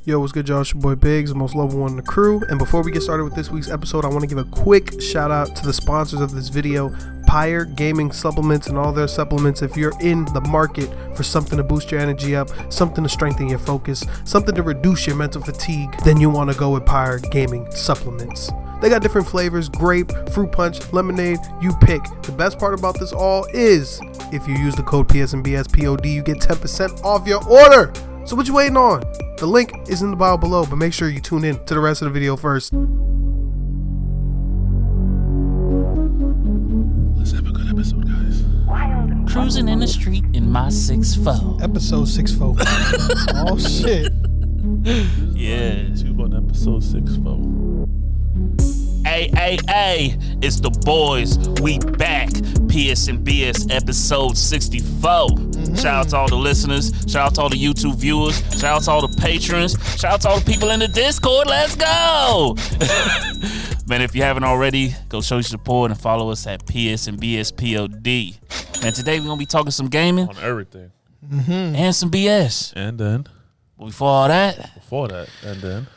Yo, what's good, y'all? It's your boy Biggs, the most lovable one in the crew. And before we get started with this week's episode, I want to give a quick shout out to the sponsors of this video, Pyre Gaming Supplements and all their supplements. If you're in the market for something to boost your energy up, something to strengthen your focus, something to reduce your mental fatigue, then you want to go with Pyre Gaming Supplements. They got different flavors: grape, fruit punch, lemonade, you pick. The best part about this all is if you use the code psandbspod, you get 10% off your order. So what you waiting on? The link is in the bio below, but make sure you tune in to the rest of the video first. Let's have a good episode, guys. Cruising in the street in my 6'4". Episode 6'4". Oh shit. Yeah. YouTube on episode 6'4". Hey, it's the boys. We back. PS&BS episode 64. Shout out to all the listeners. Shout out to all the YouTube viewers. Shout out to all the patrons. Shout out to all the people in the Discord. Let's go. Man, if you haven't already, go show your support and follow us at psandbspod. And today we're going to be talking some gaming. On everything. And some BS. And then. But before all that. And then.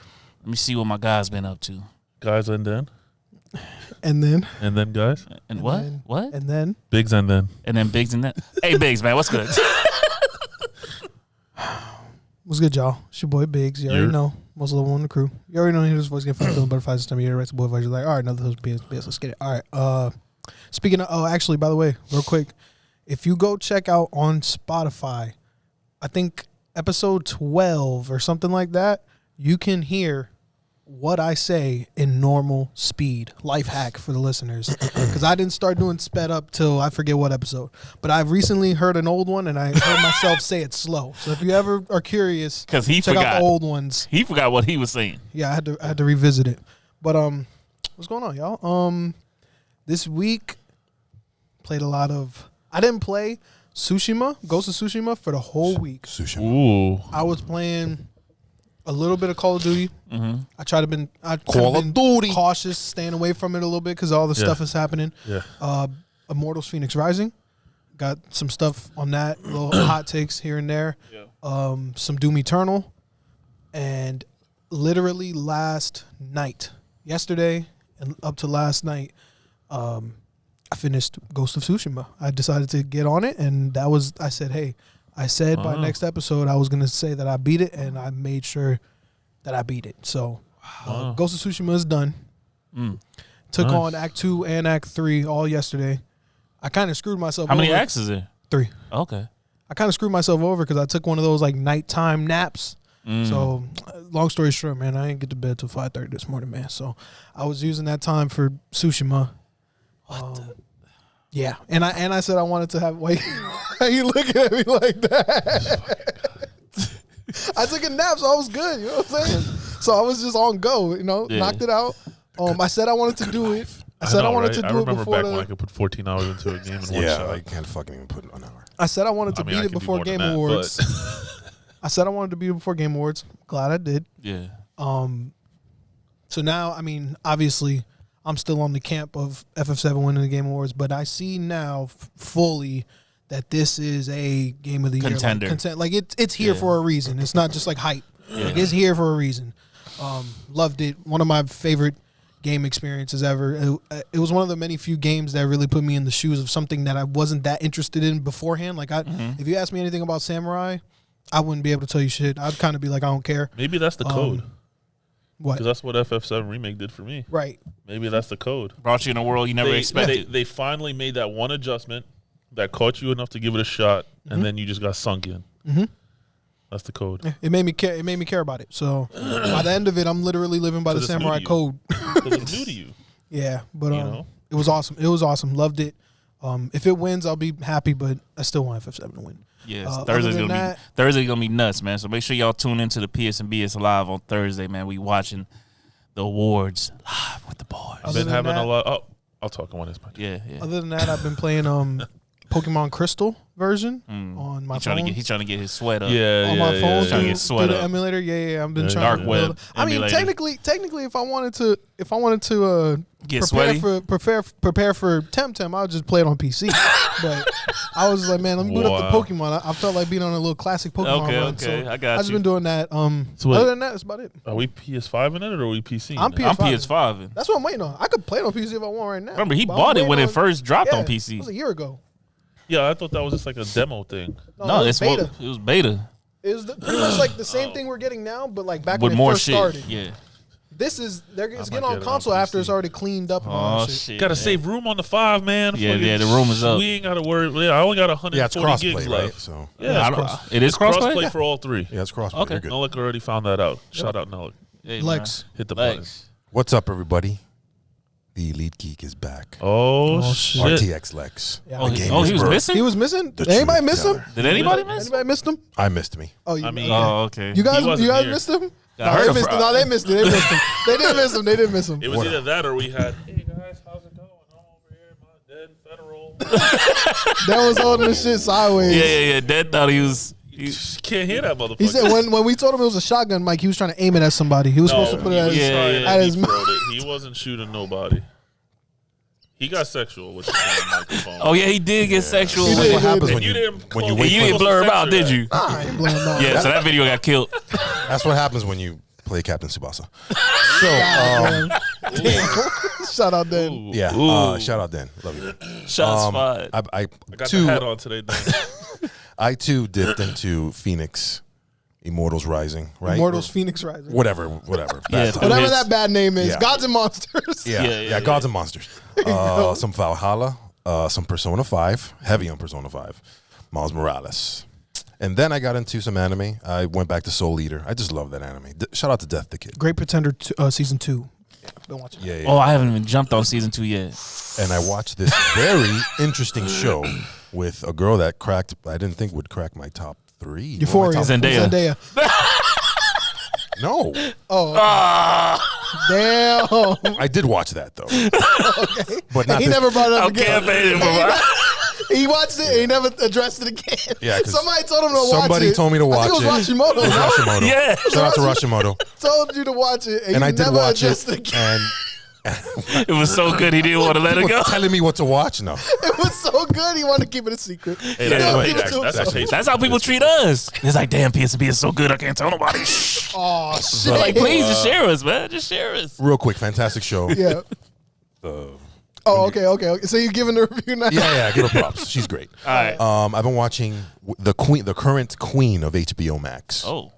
Let me see what my guy's been up to. Guys, and then. And then. And then, guys. And what? Then, What? And then. Biggs, and then. And then Biggs and that. Hey, Biggs, man, what's good? What's good, y'all? It's your boy Biggs. You already know. Most level one in the crew. You already know his voice get from feeling butterflies this time of year. Right, boy voice. You're like, all right, another BS. Let's get it. All right. Speaking of, actually, by the way, real quick, if you go check out on Spotify, I think episode 12 or something like that, you can hear what I say in normal speed. Life hack for the listeners, because I didn't start doing sped up till I forget what episode, but I've recently heard an old one and I heard myself say it slow. So if you ever are curious, because he check forgot out the old ones. He forgot what he was saying. Yeah, I had to revisit it. But what's going on, y'all? This week played a lot of. I didn't play Ghost of Tsushima for the whole week. Ooh. I was playing a little bit of Call of Duty. Mm-hmm. I tried to been cautious, staying away from it a little bit because all the stuff is happening. Yeah. Immortals Fenyx Rising, got some stuff on that, little hot takes here and there. Yeah. Some Doom Eternal, and literally yesterday and up to last night, I finished Ghost of Tsushima. I decided to get on it, and I said by next episode I was going to say that I beat it, and I made sure that I beat it. So Ghost of Tsushima is done. Took on Act 2 and Act 3 all yesterday. I kind of screwed myself over. How many acts is there? 3. Okay. I kind of screwed myself over because I took one of those like nighttime naps. So long story short, man, I didn't get to bed till 5:30 this morning, man. So I was using that time for Tsushima. Yeah, and I said I wanted to have. Why are you looking at me like that? I took a nap, so I was good. You know what I'm saying? So I was just on go. Knocked it out. I said I wanted to do it. I wanted to do it before. I remember back when I could put 14 hours into a game in one shot. Yeah, I can't fucking even put an hour. I said I wanted to beat it before Game Awards. I said I wanted to beat it before Game Awards. Glad I did. Yeah. So now, obviously, I'm still on the camp of FF7 winning the Game Awards, but I see now fully that this is a Game of the Contender. Year. Like it's here for a reason. It's not just like hype. Yeah. Like, it's here for a reason. Loved it. One of my favorite game experiences ever. It was one of the many few games that really put me in the shoes of something that I wasn't that interested in beforehand. Like if you asked me anything about Samurai, I wouldn't be able to tell you shit. I'd kind of be like, I don't care. Maybe that's the code. What? Because that's what FF7 Remake did for me. Right. Maybe that's the code. Brought you in a world you never expected. They finally made that one adjustment that caught you enough to give it a shot, and then you just got sunk in. Mm-hmm. That's the code. Yeah, it made me care. It made me care about it. So by the end of it, I'm literally living by the Samurai code. Because it's new to you. Yeah, but it was awesome. It was awesome. Loved it. If it wins, I'll be happy, but I still want FF7 to win. Yes, Thursday's gonna be nuts, man. So make sure y'all tune into the PS&BS Live on Thursday, man. We watching the awards live with the boys. I've been having a lot. Oh, I'll talk on this. Yeah. Other than that, I've been playing Pokemon Crystal version on my phone. He's trying to get his sweat up. On my phone Trying to get through sweat the up. emulator. Yeah. I've been trying Dark to web build. I mean, emulator. technically, if I wanted to Get sweaty? prepare for Temtem, I would just play it on PC. But I was like, man, let me boot up the Pokemon. I felt like being on a little classic Pokemon run. Okay, So I got you. I've just been doing that. wait. Other than that, that's about it. Are we PS5 in it or are we PC? I'm in it? PS5. I'm PS5. That's what I'm waiting on. I could play it on PC if I want right now. Remember, he But bought I'm it when waiting it first dropped on It PC. was a year ago. Yeah, I thought that was just like a demo thing. No, it it's was beta. it was beta It was pretty much like the same thing we're getting now, but like back with when it more first shit. started. Yeah. This is it's might getting get on it on console after PC. it's already cleaned up and all Oh that shit. shit. Gotta save room on the 5, man. Yeah, Fucking- yeah, the room is up. We ain't gotta worry. Yeah, I only got 140 Yeah, it's gigs crossplay, left. right? So Yeah, I it's don't- it is crossplay. crossplay for all 3. yeah, it's crossplay. Okay. You're good. Nolik already found that out. Shout out Nolik. Hey, Lex. Hit the man. button. What's up, everybody? The Elite Geek is back. Oh, shit. RTX Lex. Yeah. Oh, The he gamer's was birth. missing. He was missing. The Did anybody truth miss him? teller. Did anybody miss? Anybody missed him? I missed me. Oh, you I mean, Oh, okay. you guys, He wasn't here. missed him? I No, heard they him missed for- him. No, they missed him. They missed him. They didn't miss him. They didn't miss him. It was What either up? that or we had, hey guys, how's it going? I'm over here in my dead federal. That was holding the shit sideways. Yeah. Dad thought he was. Can't hear that motherfucker. He said when we told him it was a shotgun mic, he was trying to aim it at somebody. He was supposed to put it at his, Yeah. at his he mouth. throwed it. He wasn't shooting nobody. He got sexual with the damn microphone. Oh yeah, he did get sexual. He That's did. what happens And when you you didn't when you close- wait You for didn't the- blur him out, censor did that. you? I ain't blowing him out. Yeah, so that video got killed. That's what happens when you play Captain Tsubasa. So Damn. Shout out Dan. yeah, Ooh. shout out Dan. Love you. Shots fired. I I got too, the hat on today, Dan. I too dipped into Phoenix, Immortals Rising, right? Immortals Fenyx Rising. Whatever. Yeah, Bad title. Whatever Hits. that bad name is. Yeah. Gods and Monsters. Yeah, Gods and Monsters. Some Valhalla, some Persona 5, heavy on Persona 5, Miles Morales. And then I got into some anime. I went back to Soul Eater. I just love that anime. Shout out to Death the Kid. Great Pretender season 2. Don't watch it. Yeah. Oh, I haven't even jumped on season 2 yet. And I watched this very interesting show with a girl that I didn't think would crack my top 3. Euphoria. Well, my top- Zendaya. No. Oh. Damn. I did watch that, though. But not He this- never brought it up I'm again. campaigning for He watched it and he never addressed it again. Yeah, 'cause somebody told him to watch it. somebody told me to watch I think it was it. Rashimoto. It was Rashimodo. Yeah. Shout out to Rashimoto. Told you to watch it and, And you I did never watch addressed it. it again. And It was so good, he didn't want to let it people go. telling me what to watch. No. It was so good he wanted to keep it a secret. Hey, He don't wait, give it to that's himself. a That's how people treat us. It's like, damn, PSB is so good, I can't tell nobody. Oh shit! Like, please, just share us, man. Just share us. Real quick, fantastic show. Yeah. Oh, okay. So you're giving the review now? Yeah, give her props. She's great. All right. I've been watching the current queen of HBO Max. Oh.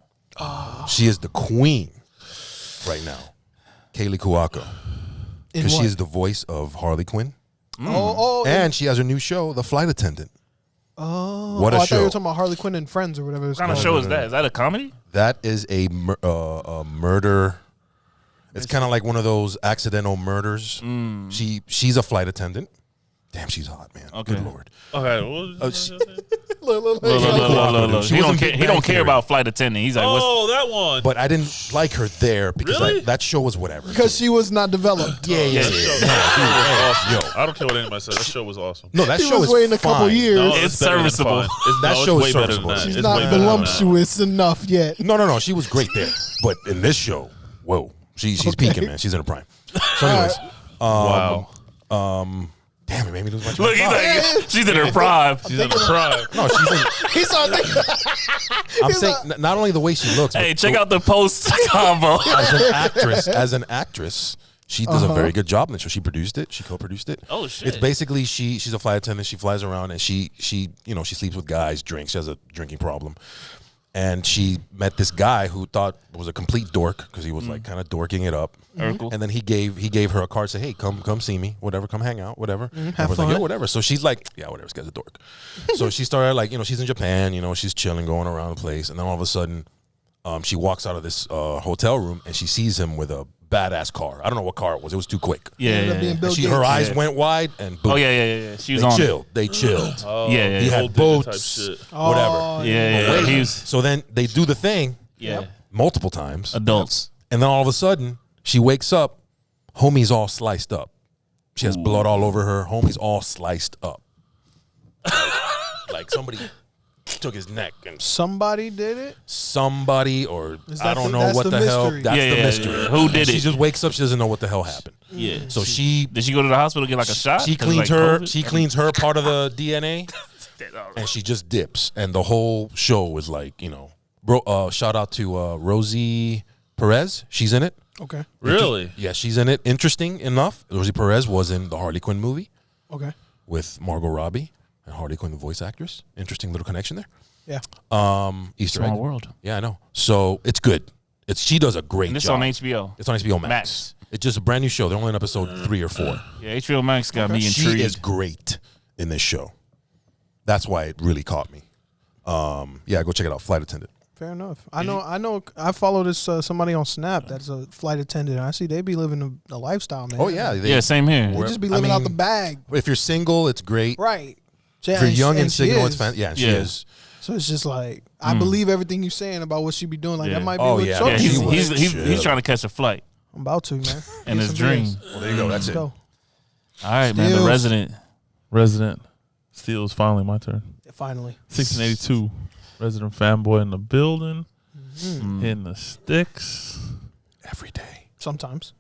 She is the queen right now, Kaylee Cuoco, In because she what? is the voice of Harley Quinn, Oh, and she has her new show, The Flight Attendant. oh. What a I thought you show. were talking about Harley Quinn and Friends or whatever it's What kind called. of show is that? Is that a comedy? That is a murder. It's kind of like one of those accidental murders. She's a flight attendant. Damn, she's hot, man. Okay. Good Lord. Okay, what was Oh, Look. Look. She He was in don't care. Big He Bang don't care Theory. about flight attendant. He's like, what's Oh, that one. But I didn't like her there because Really? that show was whatever. Because she was not developed. yeah. That show was awesome. Yo. I don't care what anybody says. That show was awesome. No, that She show was is waiting a couple fine. years. It's better than serviceable. fine. It's, That no, show it's is way better serviceable. than that. She's It's not way better than that. voluptuous enough yet. No, she was great there. But in this show, whoa, she's peaking, man. She's in her prime. So, anyways, Wow. damn, it made me lose my train Look, of he's thought. like, she's in her prime. She's in the prime. No, she's in, He started thinking. I'm saying not only the way she looks, Hey, but check out the post combo. as an actress, she does a very good job in the show. She produced it. She co-produced it. Oh, shit. It's basically she's a flight attendant. She flies around and she sleeps with guys, drinks. She has a drinking problem, and she met this guy who thought was a complete dork because he was like kind of dorking it up. Urkel. And then he gave her a card. Said, "Hey, come see me. Whatever. Come hang out. Whatever." have Everyone's like, fun. "Yo, whatever." So she's like, "Yeah, whatever. This guy's a dork." So she started like, she's in Japan. She's chilling, going around the place, and then all of a sudden, she walks out of this hotel room and she sees him with a badass car. I don't know what car it was. It was too quick. Ended up being Yeah. Bill And her Gates. eyes Yeah. went wide and boom. Oh, yeah. She was They on. chilled. They chilled. Oh, Yeah. He gold had digger type boats, shit. whatever. Oh, Yeah. He was. So then they do the thing Yeah. multiple times, Adults. and then all of a sudden she wakes up. Homie's all sliced up. She has blood all over her. Homie's all sliced up. Like somebody took his neck and Somebody did it. somebody or Is I that don't the- know that's what the the hell. mystery? That's Yeah, the yeah, mystery. yeah. Who did She it? just wakes up. She doesn't know what the hell happened. Yeah. So she Did she go to the hospital to get like a shot? she 'Cause, cleans like, her COVID? she cleans her part of the DNA and she just dips. And the whole show is like, bro. Shout out to Rosie Perez. She's in it. Okay. Really? Yeah, she's in it. Interesting enough, Rosie Perez was in the Harley Quinn movie Okay. with Margot Robbie and Harley Quinn, the voice actress. Interesting little connection there. Yeah. Easter Small egg. world. Yeah, I know. So it's good. She does a great And this job. on HBO. It's on HBO Max. Max. It's just a brand new show. They're only on episode 3 or 4. Yeah, HBO Max got me She intrigued. is great in this show. That's why it really caught me. Yeah, go check it out. Flight Attendant. Fair enough. I know. I follow this somebody on Snap that's a flight attendant. I see they be living a lifestyle, man. Oh yeah, Yeah, same here. They just be living out the bag. If you're single, it's great. Right. If you're young and she single, is. it's fantastic. Yeah, she Yeah. is. So it's just like I believe everything you're saying about what she be doing. Like Yeah. that might be Oh, what yeah. Chuck Yeah, She is. was he's chill. trying to catch a flight I'm about to, man. in Get his some dream. beers. Well, there you go. That's Let's it. go. All right, man. The Steals. resident. Steel is finally my turn. Finally. 1682. Resident fanboy in the building. Mm. Hitting the sticks. Every day. Sometimes.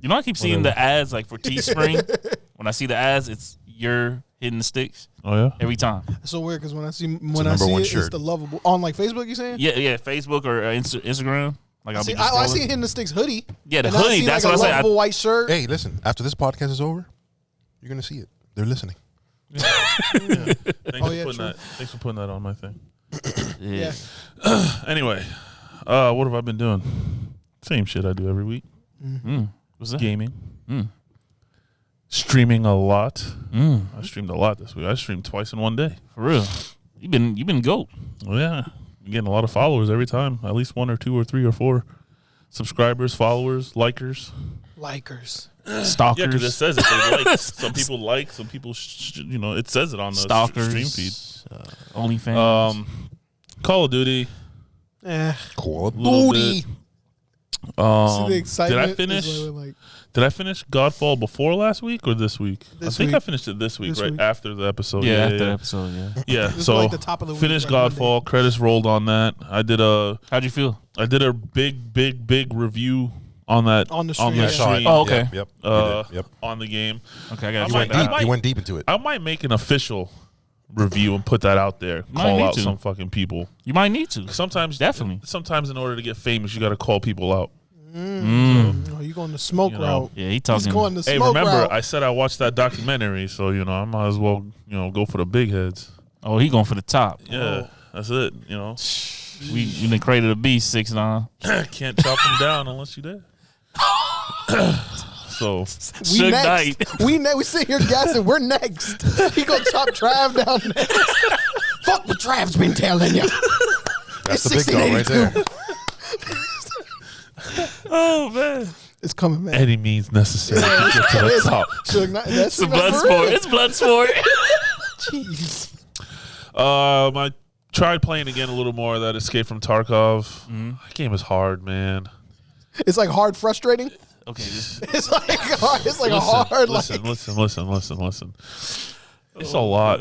You know, I keep seeing the ads like for Teespring. When I see the ads, it's you're hitting the sticks Oh, yeah? every time. It's so weird because when I see number it, one it's shirt. the lovable on like Facebook. You saying? Yeah, Facebook or Instagram. Like I'll See, be just I scrolling. see hitting the sticks hoodie. Yeah, the and I hoodie. see, That's like, what I a say. lovable white shirt. Hey, listen. After this podcast is over, you're gonna see it. They're listening. Thanks for putting that on my thing. Yeah. Anyway, what have I been doing? Same shit I do every week. What's that? Gaming. Mm. Streaming a lot. Mm. I streamed a lot this week. I streamed twice in one day. For real. You've been goat. Oh, yeah. I'm getting a lot of followers every time. At least 1 or 2 or 3 or 4 subscribers, followers, likers. Likers. Stalkers. Yeah, because it says it. They like. Some people like. Some people, it says it on the Stalkers. stream feed. OnlyFans. Call of Duty. Call of Little Duty. See the excitement. Did I is finish? like, Did I finish GodFall before last week or this week? This I think week. I finished it this week, This right week. after the episode. yeah, after the yeah. episode, yeah. Yeah, This is so like the top of the week, finished like GodFall. Credits rolled on that. How'd you feel? I did a big review on that On the stream, the yeah. stream, Oh, okay. Yep. You did. Yep. on the game. Okay, I got I to might- check that out. I You went deep into it. I might make an official review and put that out there. Might Call need out to. some fucking people. You might need to. Sometimes, Definitely. Sometimes, in order to get famous, you got to call people out. oh, you going the smoke You know. route? Yeah, he He's talking. going the Hey, smoke remember, route. I said I watched that documentary, so I might as well, go for the big heads. Oh, he going for the top. Yeah, that's it. You done created a beast, 6ix9ine. Can't chop them down unless you did. So we Suge next. Knight. We sit here guessing. We're next. He gonna chop Trav down next. Fuck what Trav's been telling you. That's the big dog right there. oh man, It's coming, man. any means necessary to get to the top. Suge Knight, that's It's a blood sport. It's blood sport. Jeez. I tried playing again a little more of that Escape from Tarkov. That game is hard, man. It's like hard, frustrating. Okay, It's like hard. It's like a hard. listen. It's a Oh, lot.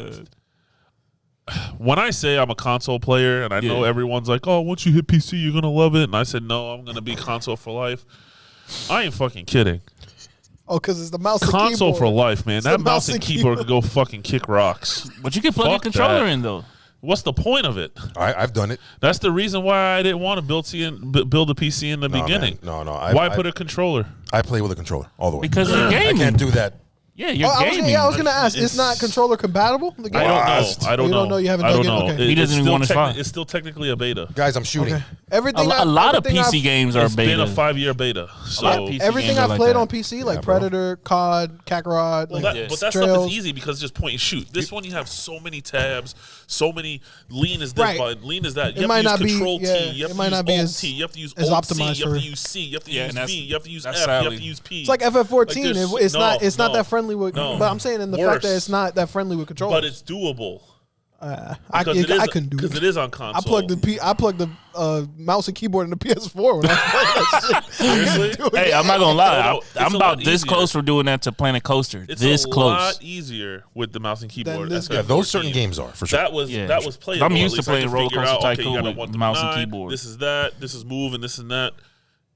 When I say I'm a console player, and I know Yeah. everyone's like, "Oh, once you hit PC, you're gonna love it," and I said, "No, I'm gonna be console for life." I ain't fucking kidding. Oh, because it's the mouse and Console keyboard. for life, man. It's the That mouse and keyboard could keyboard. go fucking kick rocks. but you can plug your Fuck controller that. in though. What's the point of it? I've done it. That's the reason why I didn't want to build a PC in the No, beginning. man. No. Why put a controller? I play with a controller all the way. Because you're I gaming. can't do that. Yeah, you're I gaming. was gonna ask. It's not controller compatible. The game? I don't know. Lost. I don't You know. don't know? You haven't I dug don't in? know. Okay. He It's doesn't even still want to try. It's still technically a beta. Guys, I'm shooting. Okay. Everything. A lot of everything PC I've- games are It's been a beta. 5-year beta. So lot of PC Everything games are I've like played that. on PC, like Yeah, bro. Predator, COD, Kakarot, Well, like but that stuff Trails. is easy because it's just point and shoot. This one you have so many tabs, so many lean is this Right. button, lean is that. It You have might to not be- use Control yeah, T, you have it to might use not be Alt as- T, you have to use as Alt C, optimized you have for- to use C, you have to Yeah, use and that's- V, you have to use F, that's you have sadly- to use P. It's like FF14. Like It's not that friendly with. no. But I'm saying in the fact that it's not that friendly with controllers. But it's doable. I couldn't do it because it is on console. I plugged the mouse and keyboard in the PS4 when I was playing that shit. Seriously? Hey, I'm not gonna lie. It's I'm a about lot this easier. close from doing that to Planet Coaster. It's this a close. lot easier with the mouse and keyboard. this FF14. Yeah, those certain games are for sure. That was playable. I'm used to At least I playing could Roller figure Coaster out, okay, Tycoon you gotta with 1 through mouse and 9, keyboard. This is that. This is move, and this and that.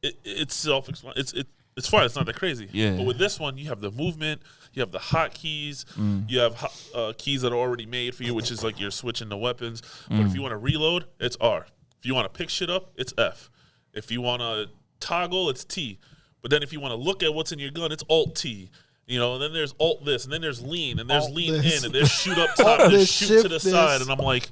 It's self-explanatory. It's fine. It's not that crazy. Yeah. But with this one, you have the movement. You have the hotkeys. You have keys that are already made for you, which is like you're switching the weapons. But if you want to reload, it's R. If you want to pick shit up, it's F. If you want to toggle, it's T. But then if you want to look at what's in your gun, it's Alt T. You know, and then there's Alt this, and then there's lean, and there's Alt lean this. in, and there's shoot up top, and there's shoot to the shift side. this. And I'm like,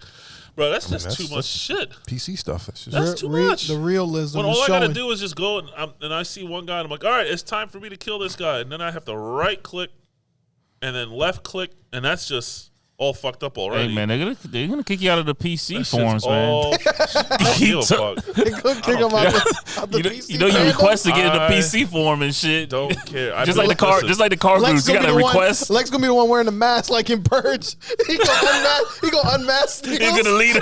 bro, that's just that's- too much shit. PC stuff. That's just That's too much. The realism When is all I showing. gotta do is just go and I see one guy and I'm like, all right, it's time for me to kill this guy, and then I have to right click and then left click, and that's just all fucked up already. Hey man, they're gonna kick you out of the PC That forums, shit's man. all- I don't give a fuck. They couldn't kick him out the PC. You know you fandom. request to get in the I PC forum and shit. Don't care. Just like the car groups, you gotta request. Lex gonna be the one wearing the mask like in Purge. He gonna unmask Steels. He's gonna lead.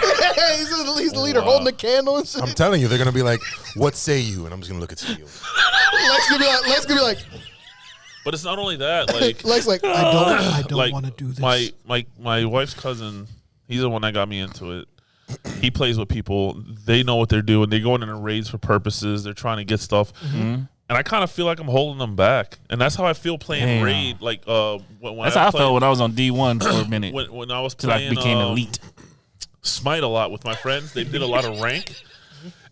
He's the leader holding the candle and shit. I'm telling you, they're gonna be like, "What say you?" And I'm just gonna look at Steel. Lex gonna be like, But it's not only that. Like, Lex like, I don't like want to do this. my wife's cousin, he's the one that got me into it. He plays with people. They know what they're doing. They're going in raids for purposes. They're trying to get stuff. And I kind of feel like I'm holding them back. And that's how I feel playing Damn. raid. Like when That's how I felt when I was on D1 for a minute. when I was Till I playing became elite. Smite a lot with my friends. They did a lot of rank.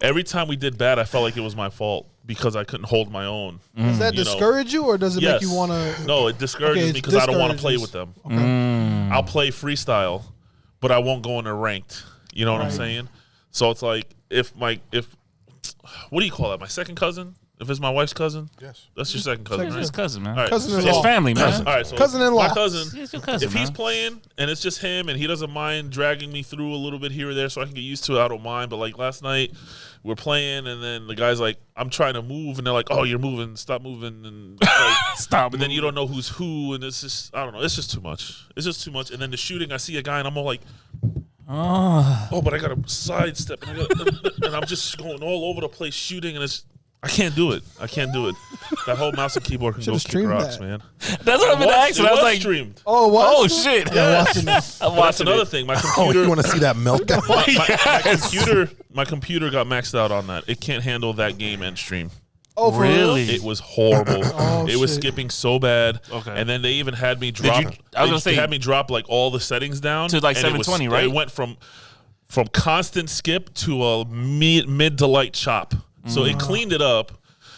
Every time we did bad, I felt like it was my fault because I couldn't hold my own. Does that You know. discourage you, or does it make Yes. you want to? No, it discourages Okay, me because I don't want to discourages. play with them. I'll play freestyle, but I won't go into ranked. You know what I'm Right. saying? So it's like if what do you call that? My second cousin? If it's my wife's cousin? Yes. That's your second cousin, It's right? his cousin, man. All right. Cousin-in-law. It's family, man. All right, so Cousin-in-law. my cousin, It's your cousin, if he's man. playing and it's just him and he doesn't mind dragging me through a little bit here or there so I can get used to it, I don't mind. But like last night, we're playing and then the guy's like, I'm trying to move, and they're like, oh, you're moving, stop moving, and like, Stop. but then you don't know who's who, and it's just, I don't know, it's just too much. It's just too much. And then the shooting, I see a guy and I'm all like, oh, but I got to sidestep, and I'm just going all over the place shooting, and I can't do it. I can't do it. That whole mouse and keyboard can go Should've kick streamed rocks, that. man. That's what I've been asking. I was like, streamed. Oh, what? oh shit. Yeah, watching this. I'm But that's watching another it. thing. My Oh, computer, you want to see that meltdown? my computer got maxed out on that. It can't handle that game and stream. Oh, for Really? real? It was horrible. Oh, it was shit. skipping so bad. Okay. And then they even had me drop. they had me drop like all the settings down To, like, and it was- 720, right? It went from constant skip to a mid to light chop. So it cleaned it up.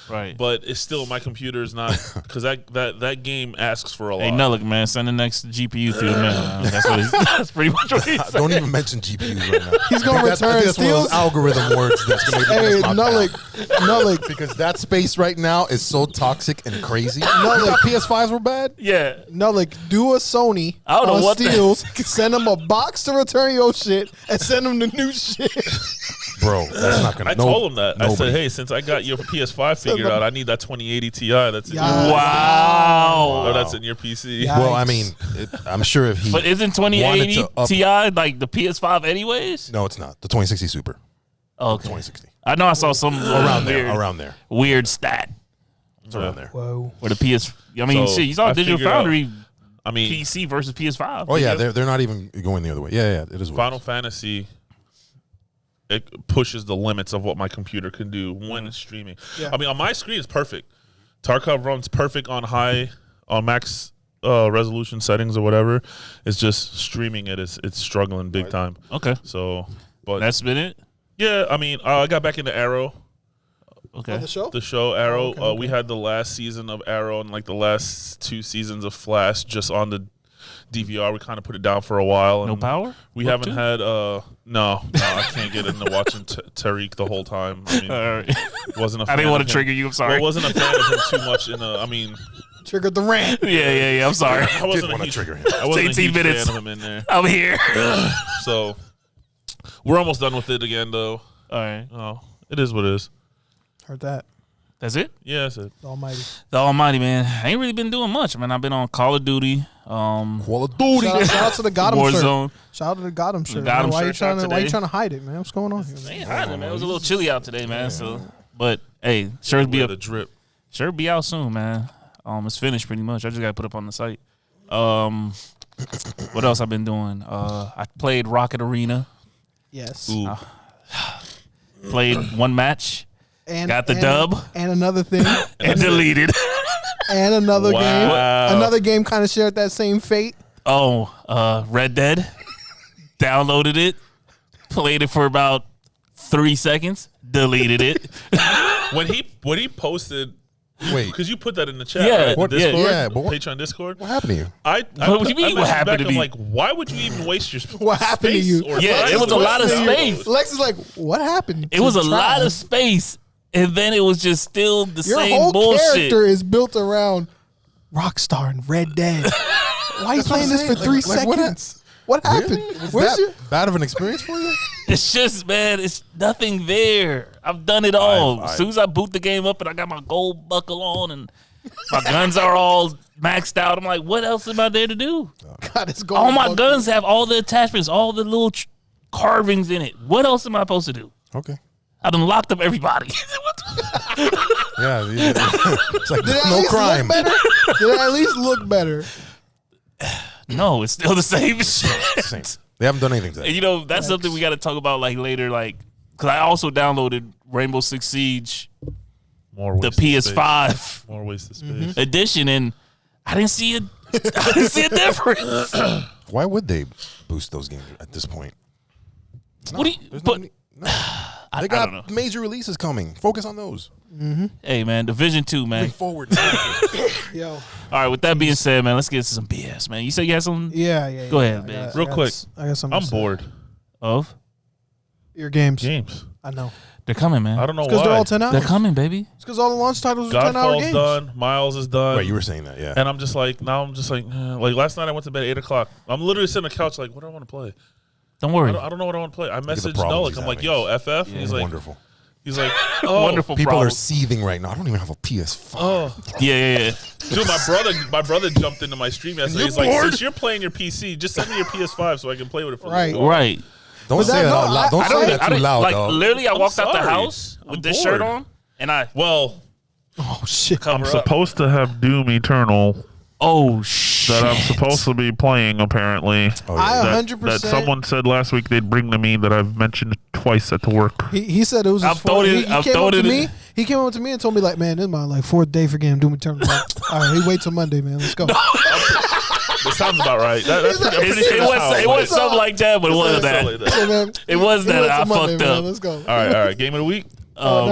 Right. But it's still, my computer is not, because that game asks for a lot. Hey, Nullick, man, send the next GPU through the mail. That's what that's pretty much what he's saying. Don't even mention GPUs right now. He's gonna I think return that's one of those Steel's. algorithm words that's going to Hey, Nullick, Nullick, because that space right now is so toxic and crazy. You thought PS5s were bad? Yeah. Nullick, do a Sony I don't know on what the- Steels. Send them a box to return your shit and send them the new shit. Bro, that's not going to I told him that. I said, hey, since I got your PS5 figured out, I need that 2080 Ti that's in your, Yeah. Wow. or that's in your PC. Yeah. Well, I mean, I'm sure if he. But isn't wanted 2080 to up- Ti like the PS5 anyways? No, it's not. The 2060 Super. Okay. 2060. I know I saw some Around weird, there. Around there. weird stat It's around there. Whoa. where the PS. I mean, So, shit, you saw I Digital figured out- Foundry I mean, PC versus PS5. Oh, yeah. They're not even going the other way. Yeah, it is. What Final Fantasy, it pushes the limits of what my computer can do when it's streaming. Yeah. I mean, on my screen, it's perfect. Tarkov runs perfect on max resolution settings or whatever. It's just streaming it. It's struggling big time. Okay. So, but That's been it? yeah, I mean, I got back into Arrow. Okay. On the show? The show Arrow. okay. We had the last season of Arrow and like the last 2 seasons of Flash just on the DVR. We kind of put it down for a while. No and power? We Book haven't 2? had no, I can't get into watching Tariq the whole time. I mean, All right. wasn't a fan I didn't want of to him. trigger you. I'm Well, sorry. wasn't a fan of him too much in I mean, Triggered the rant. yeah. I'm sorry. I wasn't wanna a huge, trigger him. I wasn't a 18 huge minutes. fan of him in there. I'm here. So we're almost done with it again, though. All right. Oh, it is what it is. Heard that. That's it? Yeah, that's it. The Almighty. The Almighty, man. I ain't really been doing much, man. I've been on Call of Duty. Call of Duty. Shout out to the Gotham shirt. Warzone. Shout out to the Gotham shirt. Gotham man. Why shirt out why you today. trying to hide it, man? What's going on here? I ain't hiding, man. It was a little chilly out today, man. So, but hey, shirts be Wear up. the drip. Shirt be out soon, man. It's finished pretty much. I just got to put up on the site. What else I've been doing? I played Rocket Arena. Yes. Ooh. Played one match. And, Got the dub. And another thing. And deleted. And another Wow. game. Another game kind of shared that same fate. Red Dead. Downloaded it. Played it for about 3 seconds. Deleted it. When he posted, Wait. because you put that in the chat, Yeah, right? what- The Discord, yeah, but what- Patreon Discord. What happened to you? What do you mean, what messaged happened back, to I'm me? like, why would you even waste your What happened to space you? or Yeah, time it was a to lot of waste that? space. Lex is like, what happened? It was a to lot Trav? of space. And then it was just still the Your same whole bullshit. character is built around Rockstar and Red Dead. Why are you That's what playing I'm this for saying. 3 Like, what seconds? What happened? Was Where's that your... bad of an experience for you? It's just, man, it's nothing there. I've done it all. As soon as I boot the game up and I got my gold buckle on and my guns are all maxed out, I'm like, what else am I there to do? God, it's going All my guns have all the attachments, all the little carvings in it. What else am I supposed to do? Okay. I done locked up everybody. Yeah. It's like Did it at no least crime. look better? Did it at least look better? No, it's still the same shit. Same. They haven't done anything to that. And, you know, that's something we got to talk about like later, like, because I also downloaded Rainbow Six Siege, More the wasted PS5 space. More wasted space. edition, and I didn't see it. I didn't see a difference. Why would they boost those games at this point? What do you? There's But no, I they don't know. got major releases coming. Focus on those. Hey, man, Division 2, man. Moving forward. Yo. All right, with that being said, man, let's get to some BS, man. You said you had some Yeah. Go ahead, I man. got- Real I got quick. s- I got something I'm to say. bored. of. Your games. Games. I know. They're coming, man. I don't know Because why. they're all 10 hours. They're coming, baby. It's because all the launch titles are 10-hour GodFall's games. done. Miles is done. Right, you were saying that, yeah. And I'm just like, now I'm just like last night I went to bed at 8 o'clock. I'm literally sitting on the couch like, what do I want to play? Don't worry. I don't know what I want to play. I messaged problems Nolik. he's I'm like, having. yo, FF? Yeah. He's like, Wonderful. he's like, oh, Wonderful People problem. are seething right now. I don't even have a PS5. Oh, Yeah. dude, my brother jumped into my stream yesterday. You're He's like, bored? since you're playing your PC, just send me your PS5 so I can play with it for a Right. little while. Right. Don't But say that- that no, out loud. Don't I say don't- that I too didn't- loud, like, dog. literally, I walked out the sorry. house with I'm this bored. shirt on, and I Well, Oh, shit. cover up. to have Doom Eternal Oh, shit. supposed to be playing, apparently. Oh, I yeah. 100%. said last week they'd bring to me that I've mentioned twice at the work. He said it was his I've thrown it- I've came up thrown to it- me. He came up to me and told me like, man, this is my like 4th day for game Doom Eternal. Like, all right, he wait till Monday, man. Let's go. That sounds about right. That's pretty, I'm pretty It sure that's was how it was something like that, but it wasn't Something that. like that. Yeah, man. It was He that wait I till Monday, fucked man. up. Let's go. All right. Game of the week. No. Oh,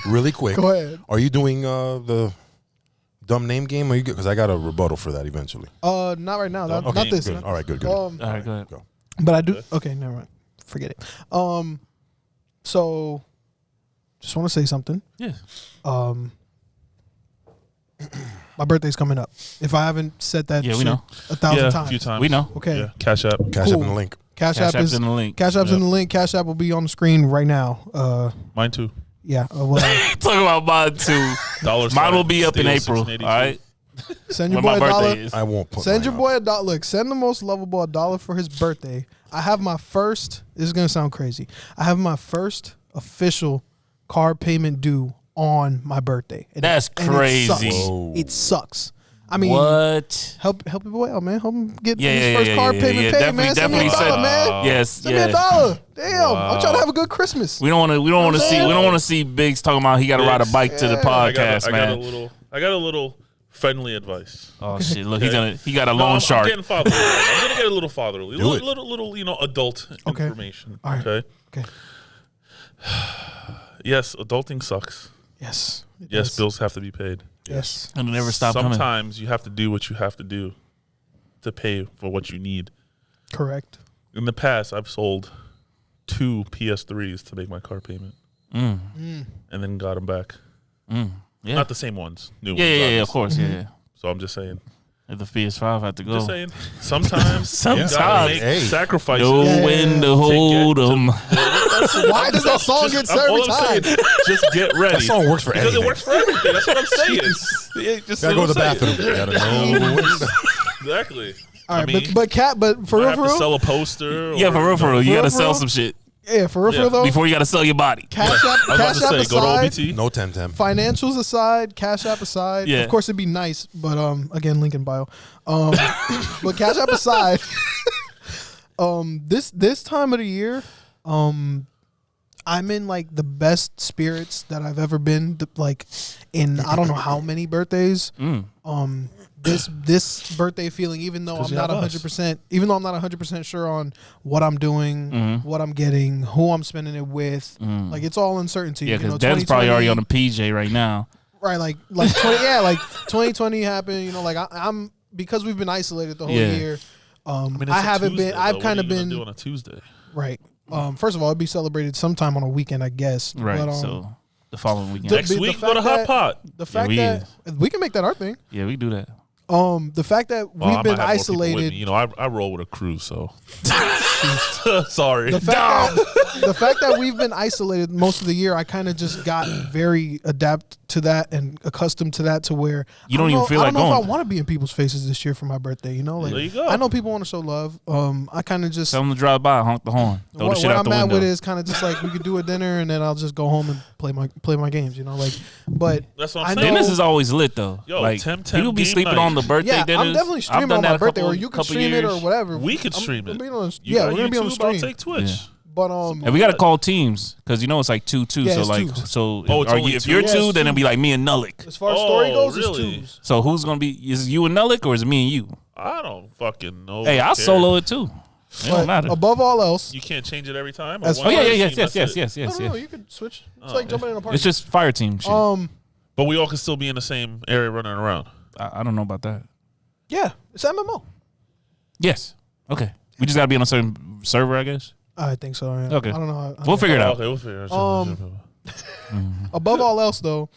really quick. Go ahead. Are you doing the dumb name game? Or you because I got a rebuttal for that eventually. Not right now. Not, Okay, not this. good. not- All right, good. All right, go ahead. Go. But I do. Okay, never mind. Forget it. So, just want to say something. Yeah. My birthday's coming up. If I haven't said that, Yeah, we shit know. 1,000 Yeah, times. a few times. We know. Okay. Yeah. Cash App. Cash Cool. up in the link. Cash Cash App App's is in the link. Cash App's in Yep. the link. Cash App will be on the screen right now. Mine too. Yeah. Well, Talk about mine too. Dollar Mine will be up in Steel April. All 682. right. send your When boy my a dollar. birthday is. I won't put. Send mine your up. boy a dollar. Look, send the most lovable $1 for his birthday. I have my first. This is gonna sound crazy. I have my first official card payment due on my birthday. And That's and crazy. It sucks. Whoa. It sucks. I mean, What? help your boy out, man. Help him get Yeah, his yeah, first yeah, card yeah, payment yeah. paid, man. Send me Definitely $1, send- man. Yes. Send me Yeah. $1. Damn, I'm trying to have a good Christmas. We don't want to. We don't want to see. saying? We don't want to see Biggs talking about he got to ride a bike to the Yeah. podcast, I man. got a little friendly advice. Oh shit! Look, Okay. he got a No, loan I'm shark. getting fatherly. I'm gonna get a little fatherly. Do it. Little, adult Okay. information. All right. Okay. Okay. Yes, adulting sucks. Yes. It Yes, does. bills have to be paid. Yes. And never stop coming. Sometimes you have to do what you have to do to pay for what you need. Correct. In the past, I've sold 2 PS3s to make my car payment, and then got them back. Yeah. Not the same ones. New Yeah, ones. yeah, yeah. obviously. Of course, yeah. So I'm just saying. If the PS5 had to go. Just saying. Sometimes you Sometimes. gotta make Hey. sacrifices. Know when to hold them. Why does that song get so every time? Just get ready. That song works for because anything. it works for everything. That's what I'm saying. Yeah, just Gotta go to the what I'm saying. bathroom. Gotta know. Exactly. All right, I mean, but for I real, have for to real, sell a poster. Yeah, for real. You For gotta real, sell bro? some shit yeah, for real, Yeah. though. before you gotta sell your body. Cash App, I was about Cash to App say, go to aside, OBT. No Temtem. financials aside, Cash App aside. Yeah. Of course, it'd be nice, but again, link in bio. But Cash App aside, this time of the year, I'm in like the best spirits that I've ever been. Like in I don't know how many birthdays. This birthday feeling, even though I'm you not have us. 100%, even though I'm not 100% sure on what I'm doing, what I'm getting, who I'm spending it with, like it's all uncertainty. Yeah, you because know, Dev's probably already 2020 on the PJ right now. Right, like 20, yeah, like 2020 happened. You know, like I'm because we've been isolated the whole Yeah. year. I mean, it's I a haven't Tuesday, been. I've though. kind What of are you gonna been do on a Tuesday. right. First of all, it'd be celebrated sometime on a weekend, I guess. Right, But, so the following weekend. the- Next the week, fact go to Hot that- Pot. the fact we that we can make that our thing. Yeah, we do that. The fact that Well, I we've might been have more people with isolated. me. You know, I roll with a crew, so sorry. The fact that we've been isolated most of the year, I kind of just got very adapt to that and accustomed to that, to where You don't even feel like I don't know going. if I want to be in people's faces this year for my birthday. You know, like There you go. I know people want to show love. I kind of just Tell them to drive by, honk the horn, throw what the shit out I'm the at window. with is kind of just like we could do a dinner and then I'll just go home and play my games. You know, like but That's what I I'm know- saying. Dinners is always lit though. Yo, like Temp people be game sleeping night. on the birthday yeah, dinners. I'm definitely I've streaming done on my that a birthday, couple- or you can couple stream it or years. whatever. We could I'm- stream it. I'm being on- You yeah, got we're gonna be on the YouTube, I'll stream. take Twitch. Yeah. But And we gotta call teams because you know it's like 2-2. Yeah, so it's like twos. so Oh, it's are only you, if two? you're Yeah, two, it's then it'll be twos. like me and Nullik. as far as story goes, really? it's twos. So who's gonna be? Is it you and Nullik or is it me and you? I don't fucking know. Hey, I'll care. solo it too. It don't But matter. above all else, You can't change it every time. As Or far Oh one yeah, yeah, team, yes, that's yes, it? yes. no, you could switch. It's like jumping in a party. It's just fire team shit. But we all can still be in the same area running around. I don't know about that. yeah, it's MMO. Yes. Okay. We just gotta be on a certain server, I guess. I think so. Yeah. Okay. I don't know. We'll figure it out. Okay, we'll figure it out. Above all else, though,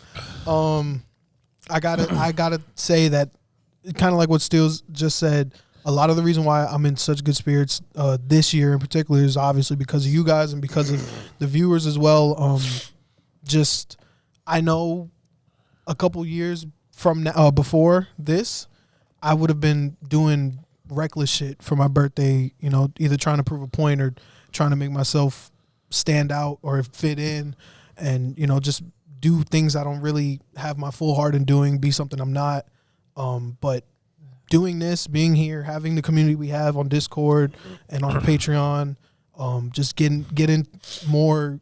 I gotta say that kind of like what Steele's just said. A lot of the reason why I'm in such good spirits this year in particular is obviously because of you guys and because of the viewers as well. Just I know a couple years from now, before this, I would have been doing reckless shit for my birthday. You know, either trying to prove a point or trying to make myself stand out or fit in, and you know, just do things I don't really have my full heart in doing. Be something I'm not. But doing this, being here, having the community we have on Discord and on Patreon, just getting more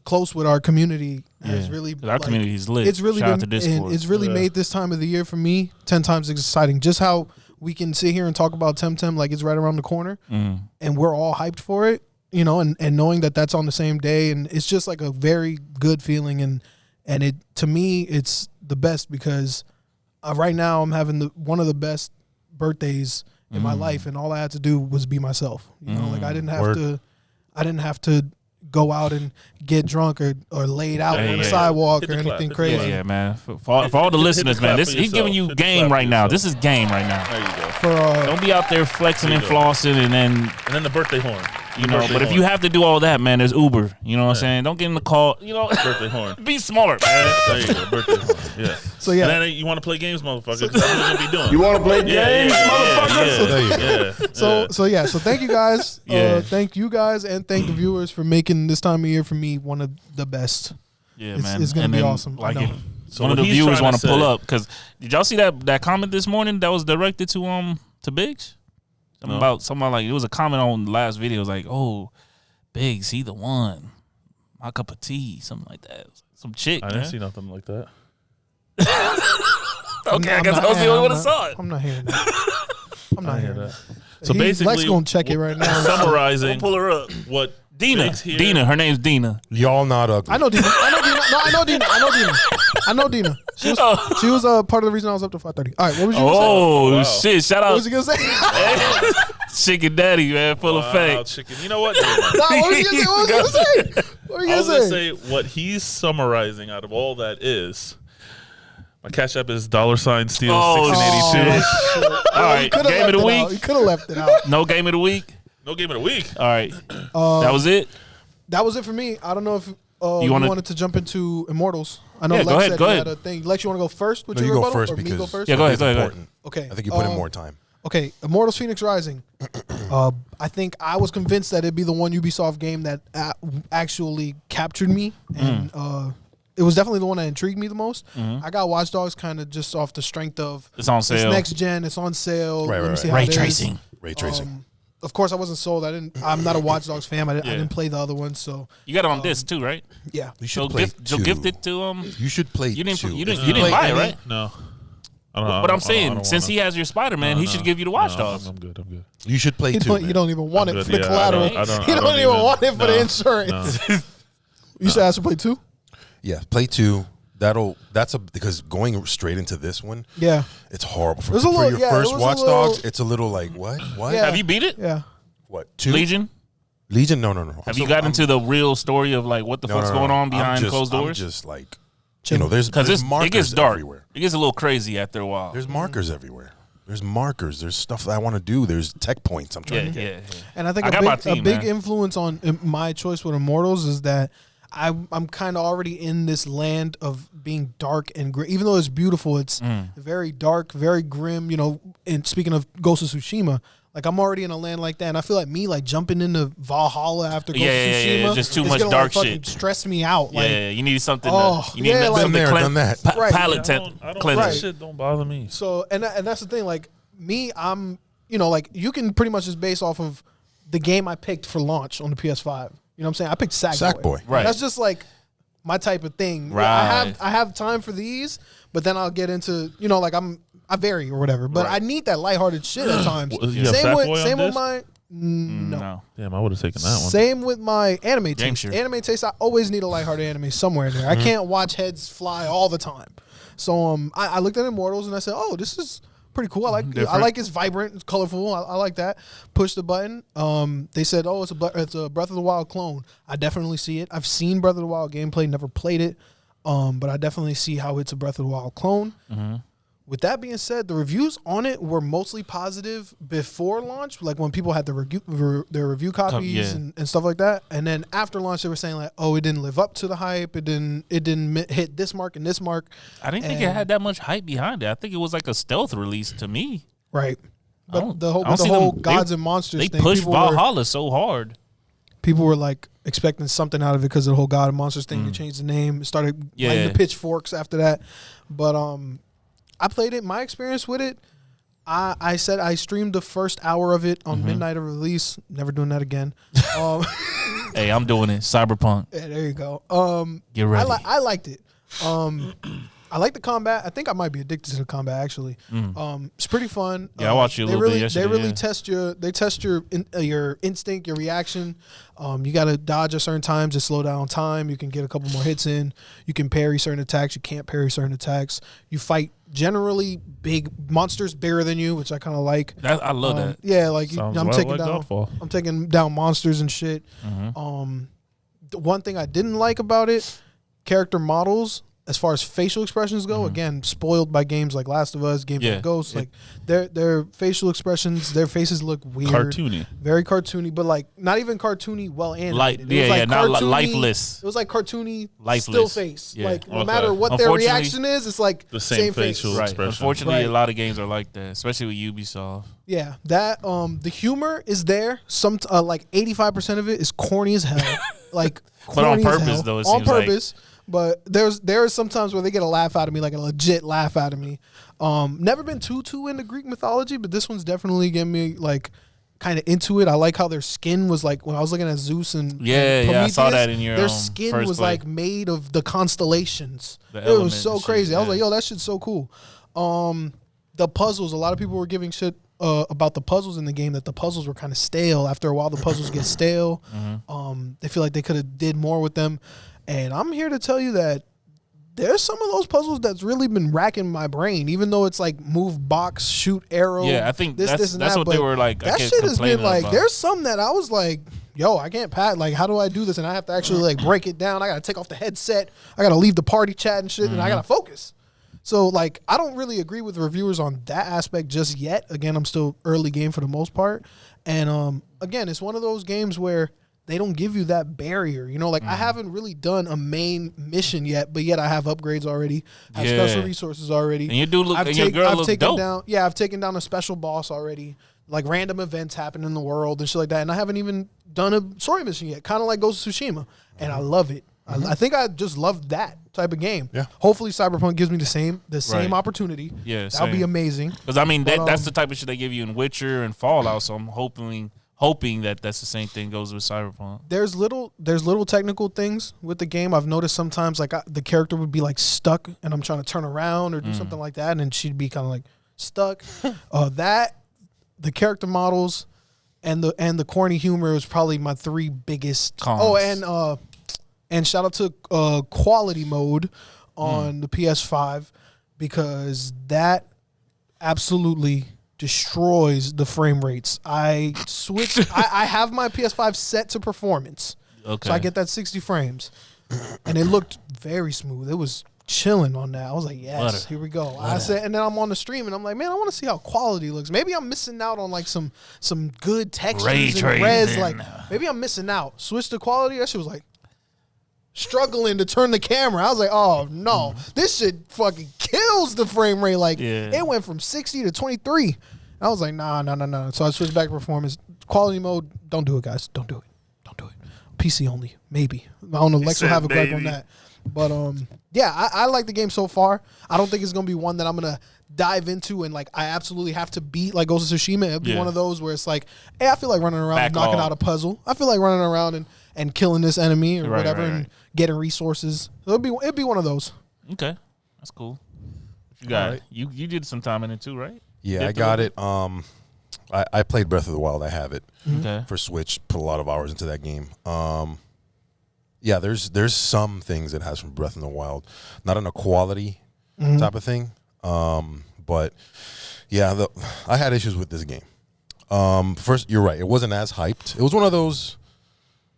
close with our community has really Our community is lit. It's really Shout out been, to Discord. and it's really Yeah. made this time of the year for me 10 times as exciting. Just how we can sit here and talk about Temtem like it's right around the corner, and we're all hyped for it, you know, and knowing that that's on the same day, and it's just like a very good feeling, and it, to me, it's the best because right now I'm having one of the best birthdays in my life, and all I had to do was be myself. You know, like I didn't have to go out and get drunk or laid out on the sidewalk Hit or the clap, anything hit the crazy. clap. Yeah, man. For all the listeners, man, clap this for he's giving yourself. you Hit the game clap right for now. yourself. This is game right now. There you go. For Don't be out there flexing and flossing and then And then the birthday horn. you know. But if you have to do all that, man, there's Uber. You know what I'm saying? Don't get in the car. You know, birthday horn. be smart, man. There you go, birthday horn. Yeah. So, yeah. And then you want to play games, motherfucker? Because that's what you're gonna be doing. You want to play games, motherfucker? There you go. So thank you guys. Yeah. Thank you guys and thank the viewers for making this time of year for me one of the best. Yeah, It's- man. it's gonna And be then, awesome. I Like know. if So one of what the he's viewers trying want to to pull say- up, because did y'all see that comment this morning that was directed to Biggs? Something about like it was a comment on the last video. It was like, oh, Biggs, he the one. My cup of tea, something like that. Some chick. I didn't man. see nothing like that. Okay, I guess I was the only one that saw it. I'm not hearing that. I'm not I hear hearing that. that. So basically, Lex gonna check it right now. summarizing Pull her up. what Dina. Biggs here- Dina. Her name's Dina. Y'all not ugly. I know Dina. I know Dina. She was part of the reason I was up to 5:30. All right, what was you gonna say? Oh, Wow. shit. Shout What out was you gonna say? Chicken Daddy, man. Full Wow, effect. chicken. You know what? Nah, what was you gonna say? What was you gonna say? What were you I was gonna gonna say? say what he's summarizing out of all that is My Cash App is $Steel Oh, 1682. All right, game of the week. You could have left it out. No game of the week. No game of the week. All right, that was it. That was it for me. I don't know if you wanna- wanted to jump into Immortals. I know Yeah, Lexx go ahead, said go he ahead. had a thing. Lexx, you want to go first with No, your you go rebuttal, first or me because go first? Yeah, go ahead, it's go ahead. important. Okay. I think you put in more time. Okay, Immortals Fenyx Rising. I think I was convinced that it'd be the one Ubisoft game that actually captured me, and it was definitely the one that intrigued me the most. I got Watch Dogs kind of just off the strength of It's on it's sale. next gen, it's on sale. Right, Let me right, see right. how Ray it is. tracing. Ray tracing. Of course, I wasn't sold. I'm not a Watch Dogs fan. I Yeah. didn't play the other ones, so You got it on disc too, right? yeah. You should So play gift it to You should play You didn't. two. You If didn't. You didn't play buy it, any- right? No. But I'm saying, since he has your Spider-Man, he should give you the Watch Dogs. I'm good. You should play You two. don't, you don't even want I'm it good, for the yeah, collateral. I don't You don't even want it for the no, insurance. no. You should ask to play 2? Yeah, play two. Because going straight into this one, Yeah. it's horrible. For It was a little- your yeah, it first was a Watch little- Dogs, it's a little like what? What? Yeah. Have you beat it? Yeah. What? Two? Legion? Legion? No. Have you gotten into the real story of like what the fuck's going on behind closed doors? I'm just like, there's Because markers it gets dark. everywhere. It gets a little crazy after a while. There's markers everywhere. There's markers. There's stuff that I want to do. There's tech points I'm trying to get. Yeah. And I think I a got big, my team, a big man. influence on my choice with Immortals is that I'm kind of already in this land of being dark and grim. Even though it's beautiful, it's very dark, very grim. And speaking of Ghost of Tsushima, like I'm already in a land like that, and I feel like me like jumping into Valhalla after Ghost of Tsushima, just too is much gonna, dark fucking shit. stress me out. Like, Yeah, you need something. Oh, You need yeah, something like- Been there, to done that. Right. palate I don't cleanser. that shit don't bother me. So and that's the thing. Like me, I'm like you can pretty much just base off of the game I picked for launch on the PS5. You know what I'm saying? I picked Sackboy. Right. That's just like my type of thing. Right. I have time for these, but then I'll get into like I vary or whatever. But Right. I need that lighthearted shit at times. Well, you have Same with Sackboy on with disc? my no. No. Damn, I would have taken that one. Same with my anime Game taste. sure. Anime taste, I always need a lighthearted anime somewhere in there. I can't watch heads fly all the time. So I looked at Immortals and I said, oh, this is pretty cool. I like it's vibrant, it's colorful. I like that. Push the button. They said, oh, it's a Breath of the Wild clone. I definitely see it. I've seen Breath of the Wild gameplay, never played it, but I definitely see how it's a Breath of the Wild clone. With that being said, the reviews on it were mostly positive before launch, like when people had their review copies yeah. and stuff like that. And then after launch, they were saying like, "Oh, it didn't live up to the hype. It didn't hit this mark and this mark." I didn't think it had that much hype behind it. I think it was like a stealth release to me. Right. I But don't- the whole I don't see them- gods and monsters They thing, pushed people were, Valhalla so hard. people were like expecting something out of it because of the whole God and Monsters thing. They changed the name, started lighting the pitchforks after that. But I played it. My experience with it, I said I streamed the first hour of it on midnight of release. Never doing that again. Hey, I'm doing it. Cyberpunk. Yeah, there you go. Get ready. I liked it. I like the combat. I think I might be addicted to the combat actually. It's pretty fun. Yeah, I watched you a little bit yesterday, They really yeah. test your instinct, your reaction. You got to dodge at certain times to slow down time. You can get a couple more hits in. You can parry certain attacks. You can't parry certain attacks. You fight generally big monsters bigger than you, which I kind of like. I love that. Yeah, like Sounds I'm well taking like down. GodFall. I'm taking down monsters and shit. The one thing I didn't like about it, character models, as far as facial expressions go, again, spoiled by games like Last of Us, games like Ghost. Like their facial expressions, their faces look weird, Cartoony. very cartoony, but like not even cartoony, well animated. Like, It was like not cartoony- lifeless. It was like cartoony, Lifeless. still face. Yeah. Like no Okay. matter what their Unfortunately, reaction is, it's like the same face. facial Right. expression. Unfortunately, Right. a lot of games are like that, especially with Ubisoft. Yeah, that the humor is there. Some like 85% of it is corny as hell. Like, But on corny as purpose, hell. though, it on seems like. purpose. But there are some times where they get a laugh out of me, like a legit laugh out of me. Never been too into Greek mythology, but this one's definitely getting me like kind of into it. I like how their skin was like when I was looking at Zeus and Yeah, I saw Prometheus, that in your their skin first was play. like made of the constellations. The It elements was so and shit, crazy. I was like, yeah. yo, that shit's so cool. The puzzles, a lot of people were giving shit about the puzzles in the game, that the puzzles were kind of stale. After a while, the puzzles get stale. They feel like they could have did more with them. And I'm here to tell you that there's some of those puzzles that's really been racking my brain, even though it's like move box, shoot arrow. Yeah, I think that's and what that, they but were like. That I kept shit has been complaining like, about. there's some that I was like, yo, I can't pat. Like, how do I do this? And I have to actually like break it down. I got to take off the headset. I got to leave the party chat and shit, and I got to focus. So, like, I don't really agree with reviewers on that aspect just yet. Again, I'm still early game for the most part. And, again, it's one of those games where they don't give you that barrier. You know, like, I haven't really done a main mission yet, but yet I have upgrades already. I have special resources already. And you do look, and your girl look dope. I've taken down a special boss already. Like, random events happen in the world and shit like that. And I haven't even done a story mission yet, kind of like Ghost of Tsushima. And I love it. I think I just love that type of game. Yeah. Hopefully Cyberpunk gives me the same opportunity. Yeah, that would be amazing. Because I mean that's the type of shit they give you in Witcher and Fallout. So I'm hoping that that's the same thing goes with Cyberpunk. There's little technical things with the game. I've noticed sometimes like the character would be like stuck, and I'm trying to turn around or do something like that, and then she'd be kind of like stuck. The character models and the corny humor is probably my three biggest. Cons. Oh, and shout out to quality mode on the PS5, because that absolutely destroys the frame rates. I have my PS5 set to performance. Okay. So I get that 60 frames. And it looked very smooth. It was chilling on that. I was like, yes, here we go. I said, and then I'm on the stream and I'm like, man, I want to see how quality looks. Maybe I'm missing out on like some good textures and res. Like, maybe I'm missing out. Switch to quality. That shit was like struggling to turn the camera. I was like, oh no, this shit fucking kills the frame rate. Like, it went from 60 to 23. I was like, nah. So I switched back to performance. Quality mode, don't do it, guys. Don't do it. PC only, maybe. I don't know. Lexx will have a gripe on that. But yeah, I like the game so far. I don't think it's gonna be one that I'm gonna dive into and like I absolutely have to beat like Ghost of Tsushima. It'll be one of those where it's like, hey, I feel like running around and knocking out a puzzle. I feel like running around and killing this enemy or whatever and getting resources. So it'd be one of those. Okay, that's cool. You got it. You did some time in it too, right? Yeah, I got it. I played Breath of the Wild. I have it for Switch. Put a lot of hours into that game. Yeah, there's some things it has from Breath of the Wild, not on a quality type of thing. But yeah, I had issues with this game. First, you're right. It wasn't as hyped. It was one of those.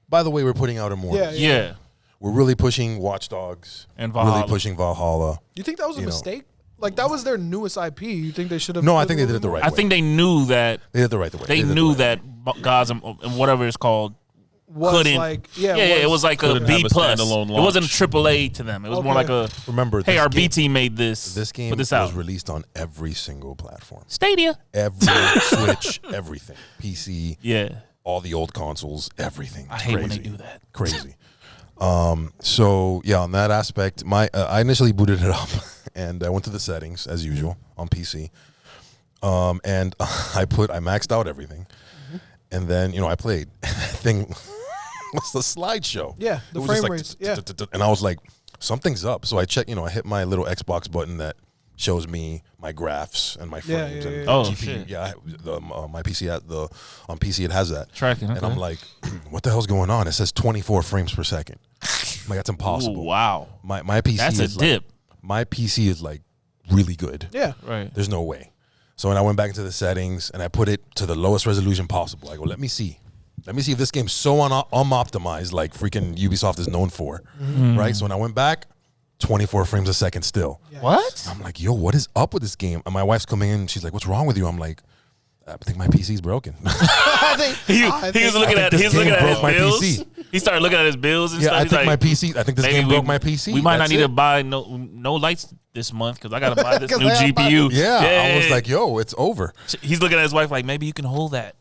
By the way, we're putting out Immortals. Yeah. We're really pushing Watch Dogs and Valhalla. Really pushing Valhalla. You think that was a mistake? Like, that was their newest IP. You think they should have? No, I think they did it the right way. I think they knew that. They did it the right way. They knew that Gods and whatever it's called couldn't. Like, it was like a B plus. It standalone launch. wasn't a AAA to them. It was more like a. Remember, hey, our B team made this. This game put this out. was released on every single platform. Stadia. Every Switch, everything. PC. Yeah. All the old consoles, everything. I hate when they do that. Crazy. So yeah, on that aspect, I initially booted it up and I went to the settings as usual on PC. And I maxed out everything. And then, I played. Thing was the slideshow. Yeah, the frame rates. Yeah. And I was like, something's up. So I checked, I hit my little Xbox button that shows me my graphs and my frames and GPU. Shit. Yeah, my PC on PC it has that Tracking. Okay. and I'm like, what the hell's going on? It says 24 frames per second. I'm like, that's impossible. Ooh, wow. My PC that's is a dip. My PC is like really good. Yeah. Right. There's no way. So when I went back into the settings and I put it to the lowest resolution possible, I go, let me see if this game's so unoptimized like freaking Ubisoft is known for. Right? So when I went back, 24 frames a second still. Yeah. What? I'm like, yo, what is up with this game? And my wife's coming in and she's like, what's wrong with you? I'm like, I think my PC's broken. He was looking at his bills. He started looking at his bills and stuff. I think this game broke my PC. We might not need to buy no lights this month because I got to buy this new GPU. Yeah, I was like, yo, it's over. He's looking at his wife like, maybe you can hold that.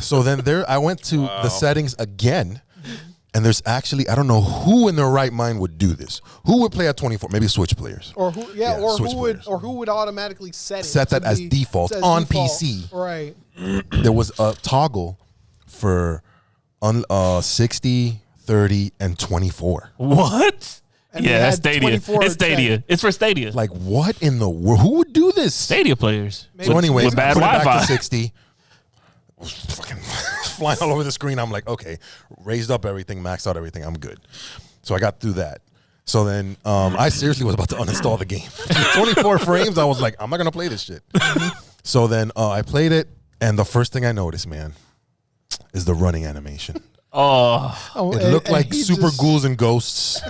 So then I went to the settings again. And there's actually, I don't know who in their right mind would do this. Who would play at 24? Maybe Switch players. Or who would automatically set that as default on PC. Right. There was a toggle for 60, 30, and 24. What? And yeah, that's Stadia. It's Stadia. It's for Stadia. Like, what in the world? Who would do this? Stadia players. So anyways, with bad put it Wi-Fi. back to 60. Fucking flying all over the screen. I'm like, okay, raised up everything, maxed out everything. I'm good. So I got through that. So then I seriously was about to uninstall the game. 24 frames. I was like, I'm not going to play this shit. So then I played it. And the first thing I noticed, man, is the running animation. Oh, It looked like super ghouls and ghosts.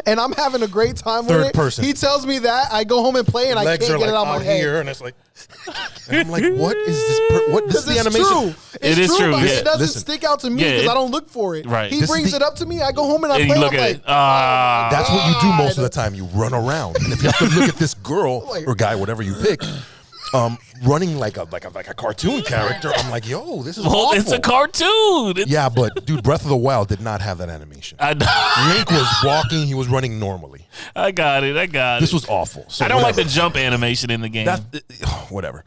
and I'm having a great time with Third it. person. He tells me that. I go home and play, and I Legs can't are get like it out of my head. here, and it's like, and I'm like, what is this? What this is the It's animation? true. It's It is true, but yeah. it doesn't Listen. stick out to me Yeah, because it- I don't look for it. Right. He This is brings the- it up to me. I go home and I And play. you look I'm at like, it. That's what you do most of the God. time. You run around, and if you have to look at this girl or guy, whatever you pick, running like a cartoon character, I'm like, yo, this is Well, awful. it's a cartoon. It's, Yeah, but dude, Breath of the Wild did not have that animation. I Link was walking; he was running normally. got it. This was awful. So I don't like whatever. the jump animation in the game. That's whatever.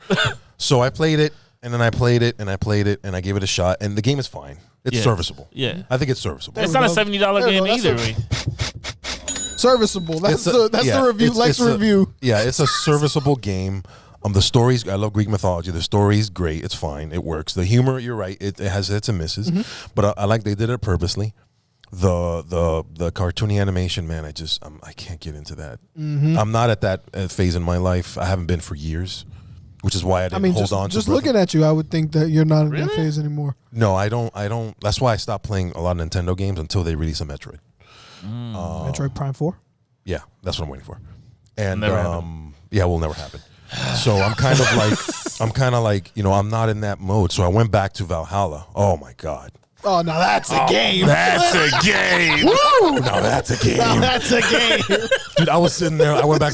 So I played it, and then I played it, and I played it, and I gave it a shot, and the game is fine. It's Yeah. serviceable. Yeah. I think it's serviceable. It's not a go. $70 There we game go. That's either. a- Ray. Serviceable. That's It's a- the yeah, review. it's- Lex it's a- review. Yeah, it's a serviceable game. The stories, I love Greek mythology. The story's great. It's fine. It works. The humor, you're right. It has hits and misses, but I like they did it purposely. The cartoony animation, man. I can't get into that. I'm not at that phase in my life. I haven't been for years, which is why I didn't hold on to. just Breath of- looking at you, I would think that you're not in that phase anymore. No, I don't. That's why I stopped playing a lot of Nintendo games until they release a Metroid. Metroid Prime 4. Yeah, that's what I'm waiting for. And Never happened. yeah, will never happen. So I'm kind of like, I'm not in that mode. So I went back to Valhalla. Oh my God. Oh, now that's a game. That's a game. Woo! Now that's a game. Now that's a game. Dude, I was sitting there. I went with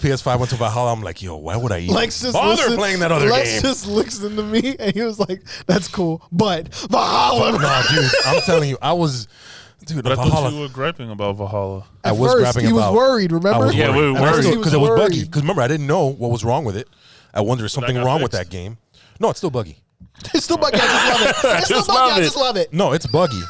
PS5, went to Valhalla. I'm like, yo, why would I even Lex just bother playing that other Lex game? just looks into me and he was like, "That's cool, but Valhalla." No, dude, I'm telling you, dude, But I thought Valhalla. you were griping about Valhalla. I At was first, grabbing he was about- worried. Remember? I was Yeah, we were At first, worried. because it was worried. buggy. Because remember, I didn't know what was wrong with it. I wonder if something got wrong with fixed? that game. No, it's still buggy. It's still buggy. I just love it. It's still Just buggy. love I it. just love it. No, it's buggy,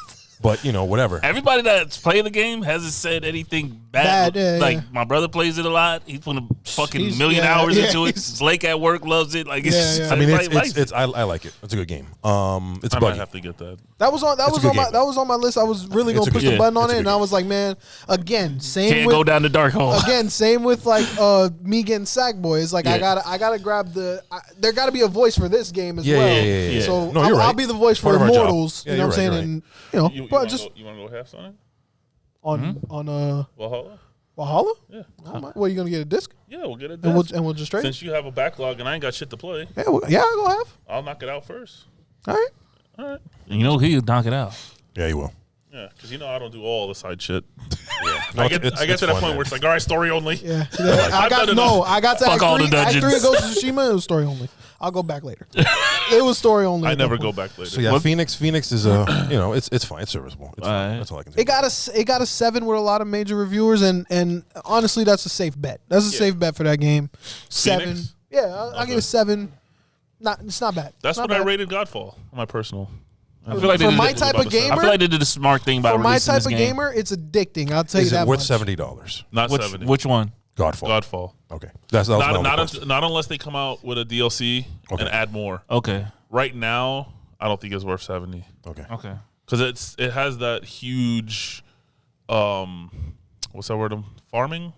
but whatever. Everybody that's played the game hasn't said anything bad. Bad, yeah, like yeah. my brother plays it a lot. He's putting a fucking He's- million yeah, hours yeah, into it. he's- His Lake at work loves it. Like it's Yeah, just, yeah. I mean, everybody likes it. I like it. It's a good game. It's I might buggy. have to get that. That was on. That It's a was good on my. game. That was on my list. I was really It's gonna a push good the game. button on It's a it, good and I game. was like, man, again, same Can't with go down the dark hole. again, same with like me getting Sackboy. It's like I Yeah. gotta grab there gotta be a voice for this game as Yeah, well. yeah, yeah, yeah. So No, you're I'll right. be the voice Part for of our job. Immortals. Yeah, You know what I'm you're saying? right, And You but wanna just go, you want to go halves on it? on Valhalla? Valhalla. Yeah. Oh my, what, are you gonna get a disc? Yeah, we'll get it. And we'll just trade. Since you have a backlog and I ain't got shit to play, Yeah, I'll go have. I'll knock it out first. All right. All right. You know he'll knock it out. Yeah, you will. Yeah, because I don't do all the side shit. No, I get to that fun, point man. where it's like, all right, story only. Yeah. I've done enough. I got to Fuck Act all the 3. Act 3 of dungeons. Ghost of Tsushima. It was story only. I'll go back later. It was story only. I at that never point. go back later. So yeah, Phoenix is it's fine. It's serviceable. It's fine. Alright. That's all I can say. It got a 7 with a lot of major reviewers, and honestly, that's a safe bet. That's a safe bet for that game. 7. Phoenix? Yeah, I'll give it 7. It's not bad. That's Not what I bad. rated Godfall on my personal. I feel like For they my did type of about a seven. I gamer, feel like they did the smart thing by for my releasing type this of game. gamer, it's addicting. I'll tell you Is that it worth much. $70? Not 70. Which one? Godfall. Godfall. Okay, that was my only Not question. unless they come out with a DLC Okay. and add more. Okay. Right now, I don't think it's worth 70 Okay. Okay. because it has that huge, what's that word? Farming,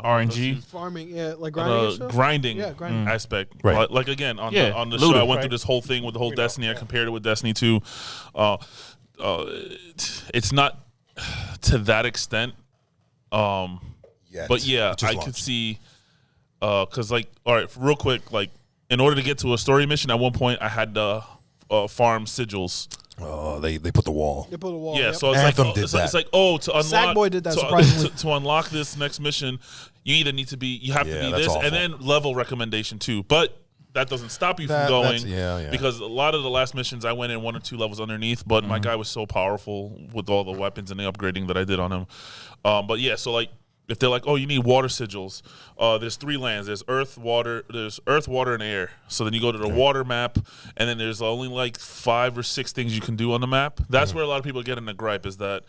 RNG. Farming, yeah, like grinding and stuff? grinding Yeah, grinding. aspect. Right. Like again on Yeah, the looting, show, I went right. through this whole thing with the whole Destiny. I compared it with Destiny 2. It's not to that extent. Yet. But yeah, It just I could launched. see, because like, all right, real quick, like in order to get to a story mission, at one point I had to farm sigils. They put the wall. They put a wall. Yeah, yep. so it's Anthem like did it's that. like to unlock Sackboy did that, surprisingly. to unlock this next mission, you either need to be you have Yeah, to be that's this awful. and then level recommendation too, but. That doesn't stop you That- from that's- going yeah. because a lot of the last missions I went in 1 or 2 levels underneath, but my guy was so powerful with all the weapons and the upgrading that I did on him. But yeah, so like if they're like, oh, you need water sigils, there's 3 lands. There's earth, water, and air. So then you go to the water map, and then there's only like 5 or 6 things you can do on the map. That's where a lot of people get in the gripe is that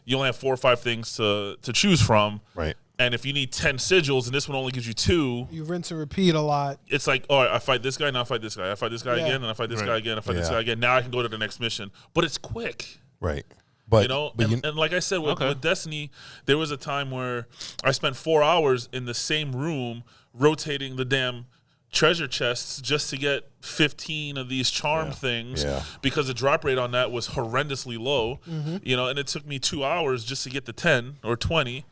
you only have 4 or 5 things to choose from. Right. And if you need 10 sigils and this one only gives you 2, You rinse and repeat a lot. it's like, all right, I fight this guy, now I fight this guy. I fight this guy Yeah. again, and I fight this guy again, I fight this Yeah. guy again. Now I can go to the next mission. But it's quick. Right. But You know, but and like I said, with Destiny, there was a time where I spent 4 hours in the same room rotating the damn treasure chests just to get 15 of these charm things Yeah. because the drop rate on that was horrendously low, Mm-hmm. you know, and it took me 2 hours just to get the 10 or 20.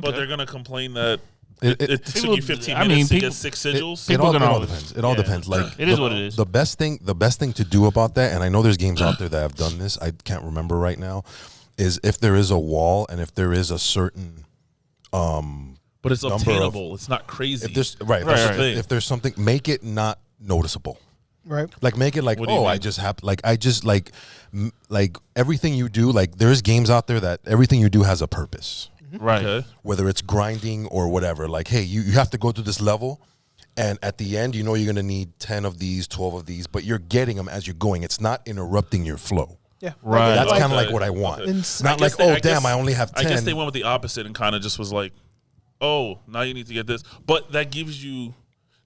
But they're gonna complain that It it took people- you 15 I minutes mean, to get 6 sigils. It all gonna- depends. It all depends. Like It is what it is. The best thing to do about that, and I know there's games out there that have done this. I can't remember right now. Is if there is a wall and if there is a certain But it's number obtainable. It's not crazy. if there's right, That's the if, thing. if there's something, make it not noticeable. Right. Like make it like, What do you oh, mean? I just have like like everything you do. Like there's games out there that everything you do has a purpose. Right. Okay. Whether it's grinding or whatever. Like, hey, you have to go through this level, and at the end, you know you're gonna need 10 of these, 12 of these, but you're getting them as you're going. It's not interrupting your flow. Yeah. Right. That's Okay. kind of like what I want. Okay. Not like, oh, damn, I only have 10. I guess they went with the opposite and kind of just was like, oh, now you need to get this. But that gives you,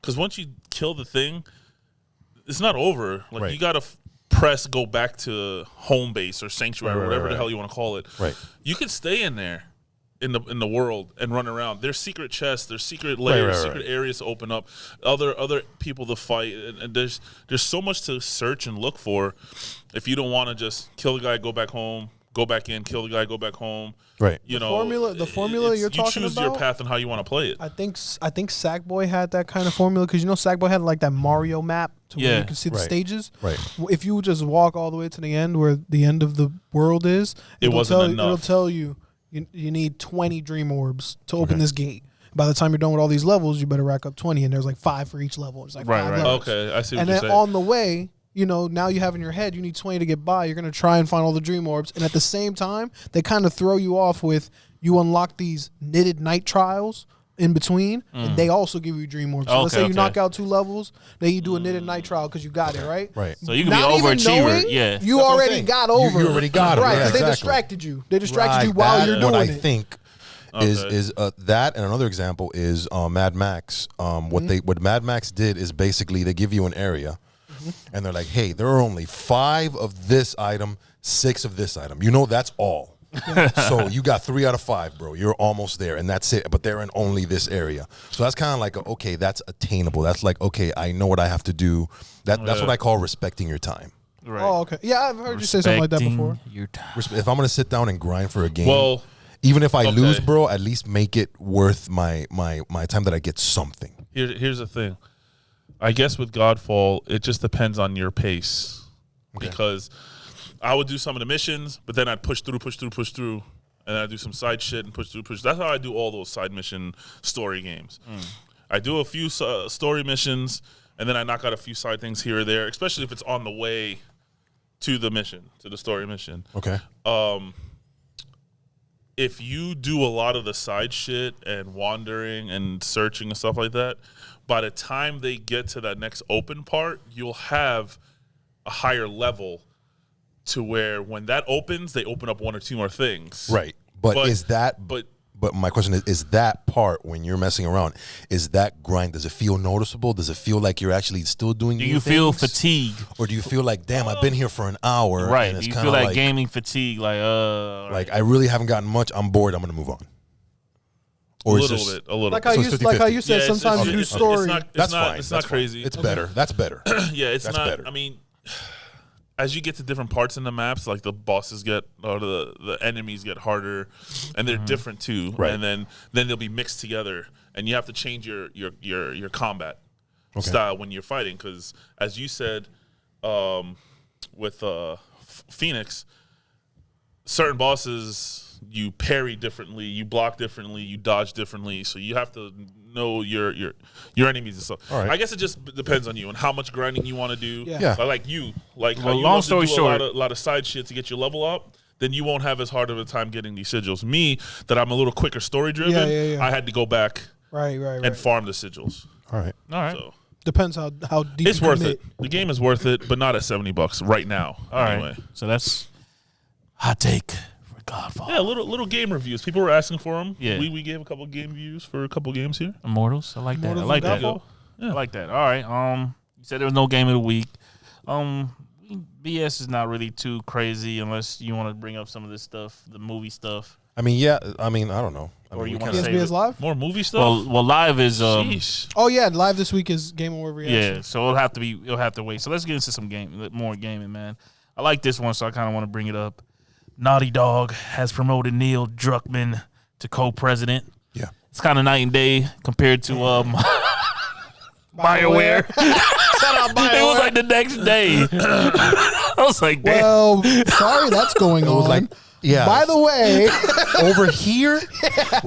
because once you kill the thing, it's not over. Like Right. you got to press go back to home base or sanctuary, Right, or whatever right. the hell you want to call it. Right. You can stay in there. In the world and run around. There's secret chests, there's secret layers, right. secret areas to open up, other people to fight, and there's so much to search and look for. If you don't want to just kill the guy, go back home, go back in, kill the guy, go back home. Right. You know, the formula you're talking you choose about? your path and how you want to play it. I think Sackboy had that kind of formula because Sackboy had like that Mario map to where Yeah. you can see the Right. stages. Right. If you just walk all the way to the end where the end of the world is, wasn't enough. It'll tell you you need 20 dream orbs to open this gate. By the time you're done with all these levels, you better rack up 20, and there's like 5 for each level. It's like Right, 5 right. levels. Okay, I see what And you're then saying. on the way, now you have in your head you need 20 to get by. You're gonna try and find all the dream orbs, and at the same time, they kind of throw you off with you unlock these knitted night trials in between, and they also give you dream orbs. So let's say Okay, you okay. knock out 2 levels, then you do a knitted night trial because you got it right. Right. So you can be Not even overachiever. knowing, Yeah. you That's what I'm already saying. got You- over. you already got it. right? Yeah, 'Cause they exactly. distracted you. They distracted you Right, while that- you're doing what I it. think is that, and another example is Mad Max. What Mad Max did is basically they give you an area, and they're like, hey, there are only 5 of this item, 6 of this item. That's all. So you got 3 out of 5, bro. You're almost there, and that's it. But they're in only this area. So that's kind of like, okay, that's attainable. That's like, okay, I know what I have to do. That's what I call respecting your time. Right. Oh, okay. Yeah, I've heard you say something like that before. Respecting your time. If I'm gonna sit down and grind for a game, Well, even if I okay. lose, bro, at least make it worth my time that I get something. here's the thing. I guess with Godfall, it just depends on your pace. Because I would do some of the missions, but then I'd push through, and then I'd do some side shit and push through. That's how I do all those side mission story games. I do a few story missions, and then I knock out a few side things here or there, especially if it's on the way to the mission, to the story mission. Okay. If you do a lot of the side shit and wandering and searching and stuff like that, by the time they get to that next open part, you'll have a higher level to where when that opens, they open up 1 or 2 more things. Right. But is that? But But my question is that part when you're messing around, is that grind? Does it feel noticeable? Does it feel like you're actually still doing? Do new you feel things? fatigue? Or do you feel like, damn, I've been here for an hour? Right. And Do it's you kinda feel that like, gaming fatigue? Like I really haven't gotten much. I'm bored. I'm gonna move on. Or a it's little just, bit. Like how So you it's like how 50-50. you said it's- sometimes you do it's story. That's fine. It's That's not fine. crazy. It's better. That's better. Yeah, it's That's not. better. I mean, as you get to different parts in the maps, like the bosses get, or the enemies get harder, and they're different too. Right. And then they'll be mixed together, and you have to change your combat style when you're fighting, because as you said, with Phoenix, certain bosses you parry differently, you block differently, you dodge differently, so you have to know your enemies and stuff. All right. I guess it just depends on you and how much grinding you want to do. Yeah. Like you, like how Well, you long love to story do short- a lot of side shit to get your level up, then you won't have as hard of a time getting these sigils. Me, that I'm a little quicker story driven, Yeah. I had to go back Right. and farm the sigils. All right. all right. So Depends how deep it's you worth commit. it. The game is worth it, but not at $70 right now. All right. Anyway. So that's hot take for Godfall. Yeah, little game reviews. People were asking for them. Yeah. We gave a couple game reviews for a couple games here. Immortals. I like that. I Immortals like and that. Godfall? Yeah. I like that. All right. You said there was no game of the week. BS is not really too crazy unless you want to bring up some of this stuff, the movie stuff. I mean, yeah. I mean, I don't know. I Or mean, you we wanna kinda- say- PSBS Live? More movie stuff. Well, live is Sheesh. Oh yeah, live this week is Game Award reaction. yeah. So it'll have to wait. So let's get into some more gaming, man. I like this one, so I kind of want to bring it up. Naughty Dog has promoted Neil Druckmann to co-president. It's kind of night and day compared to BioWare. Shout out BioWare. It was like the next day. I was like, damn. Well, sorry that's going on. was like, yeah. By the way, Over here,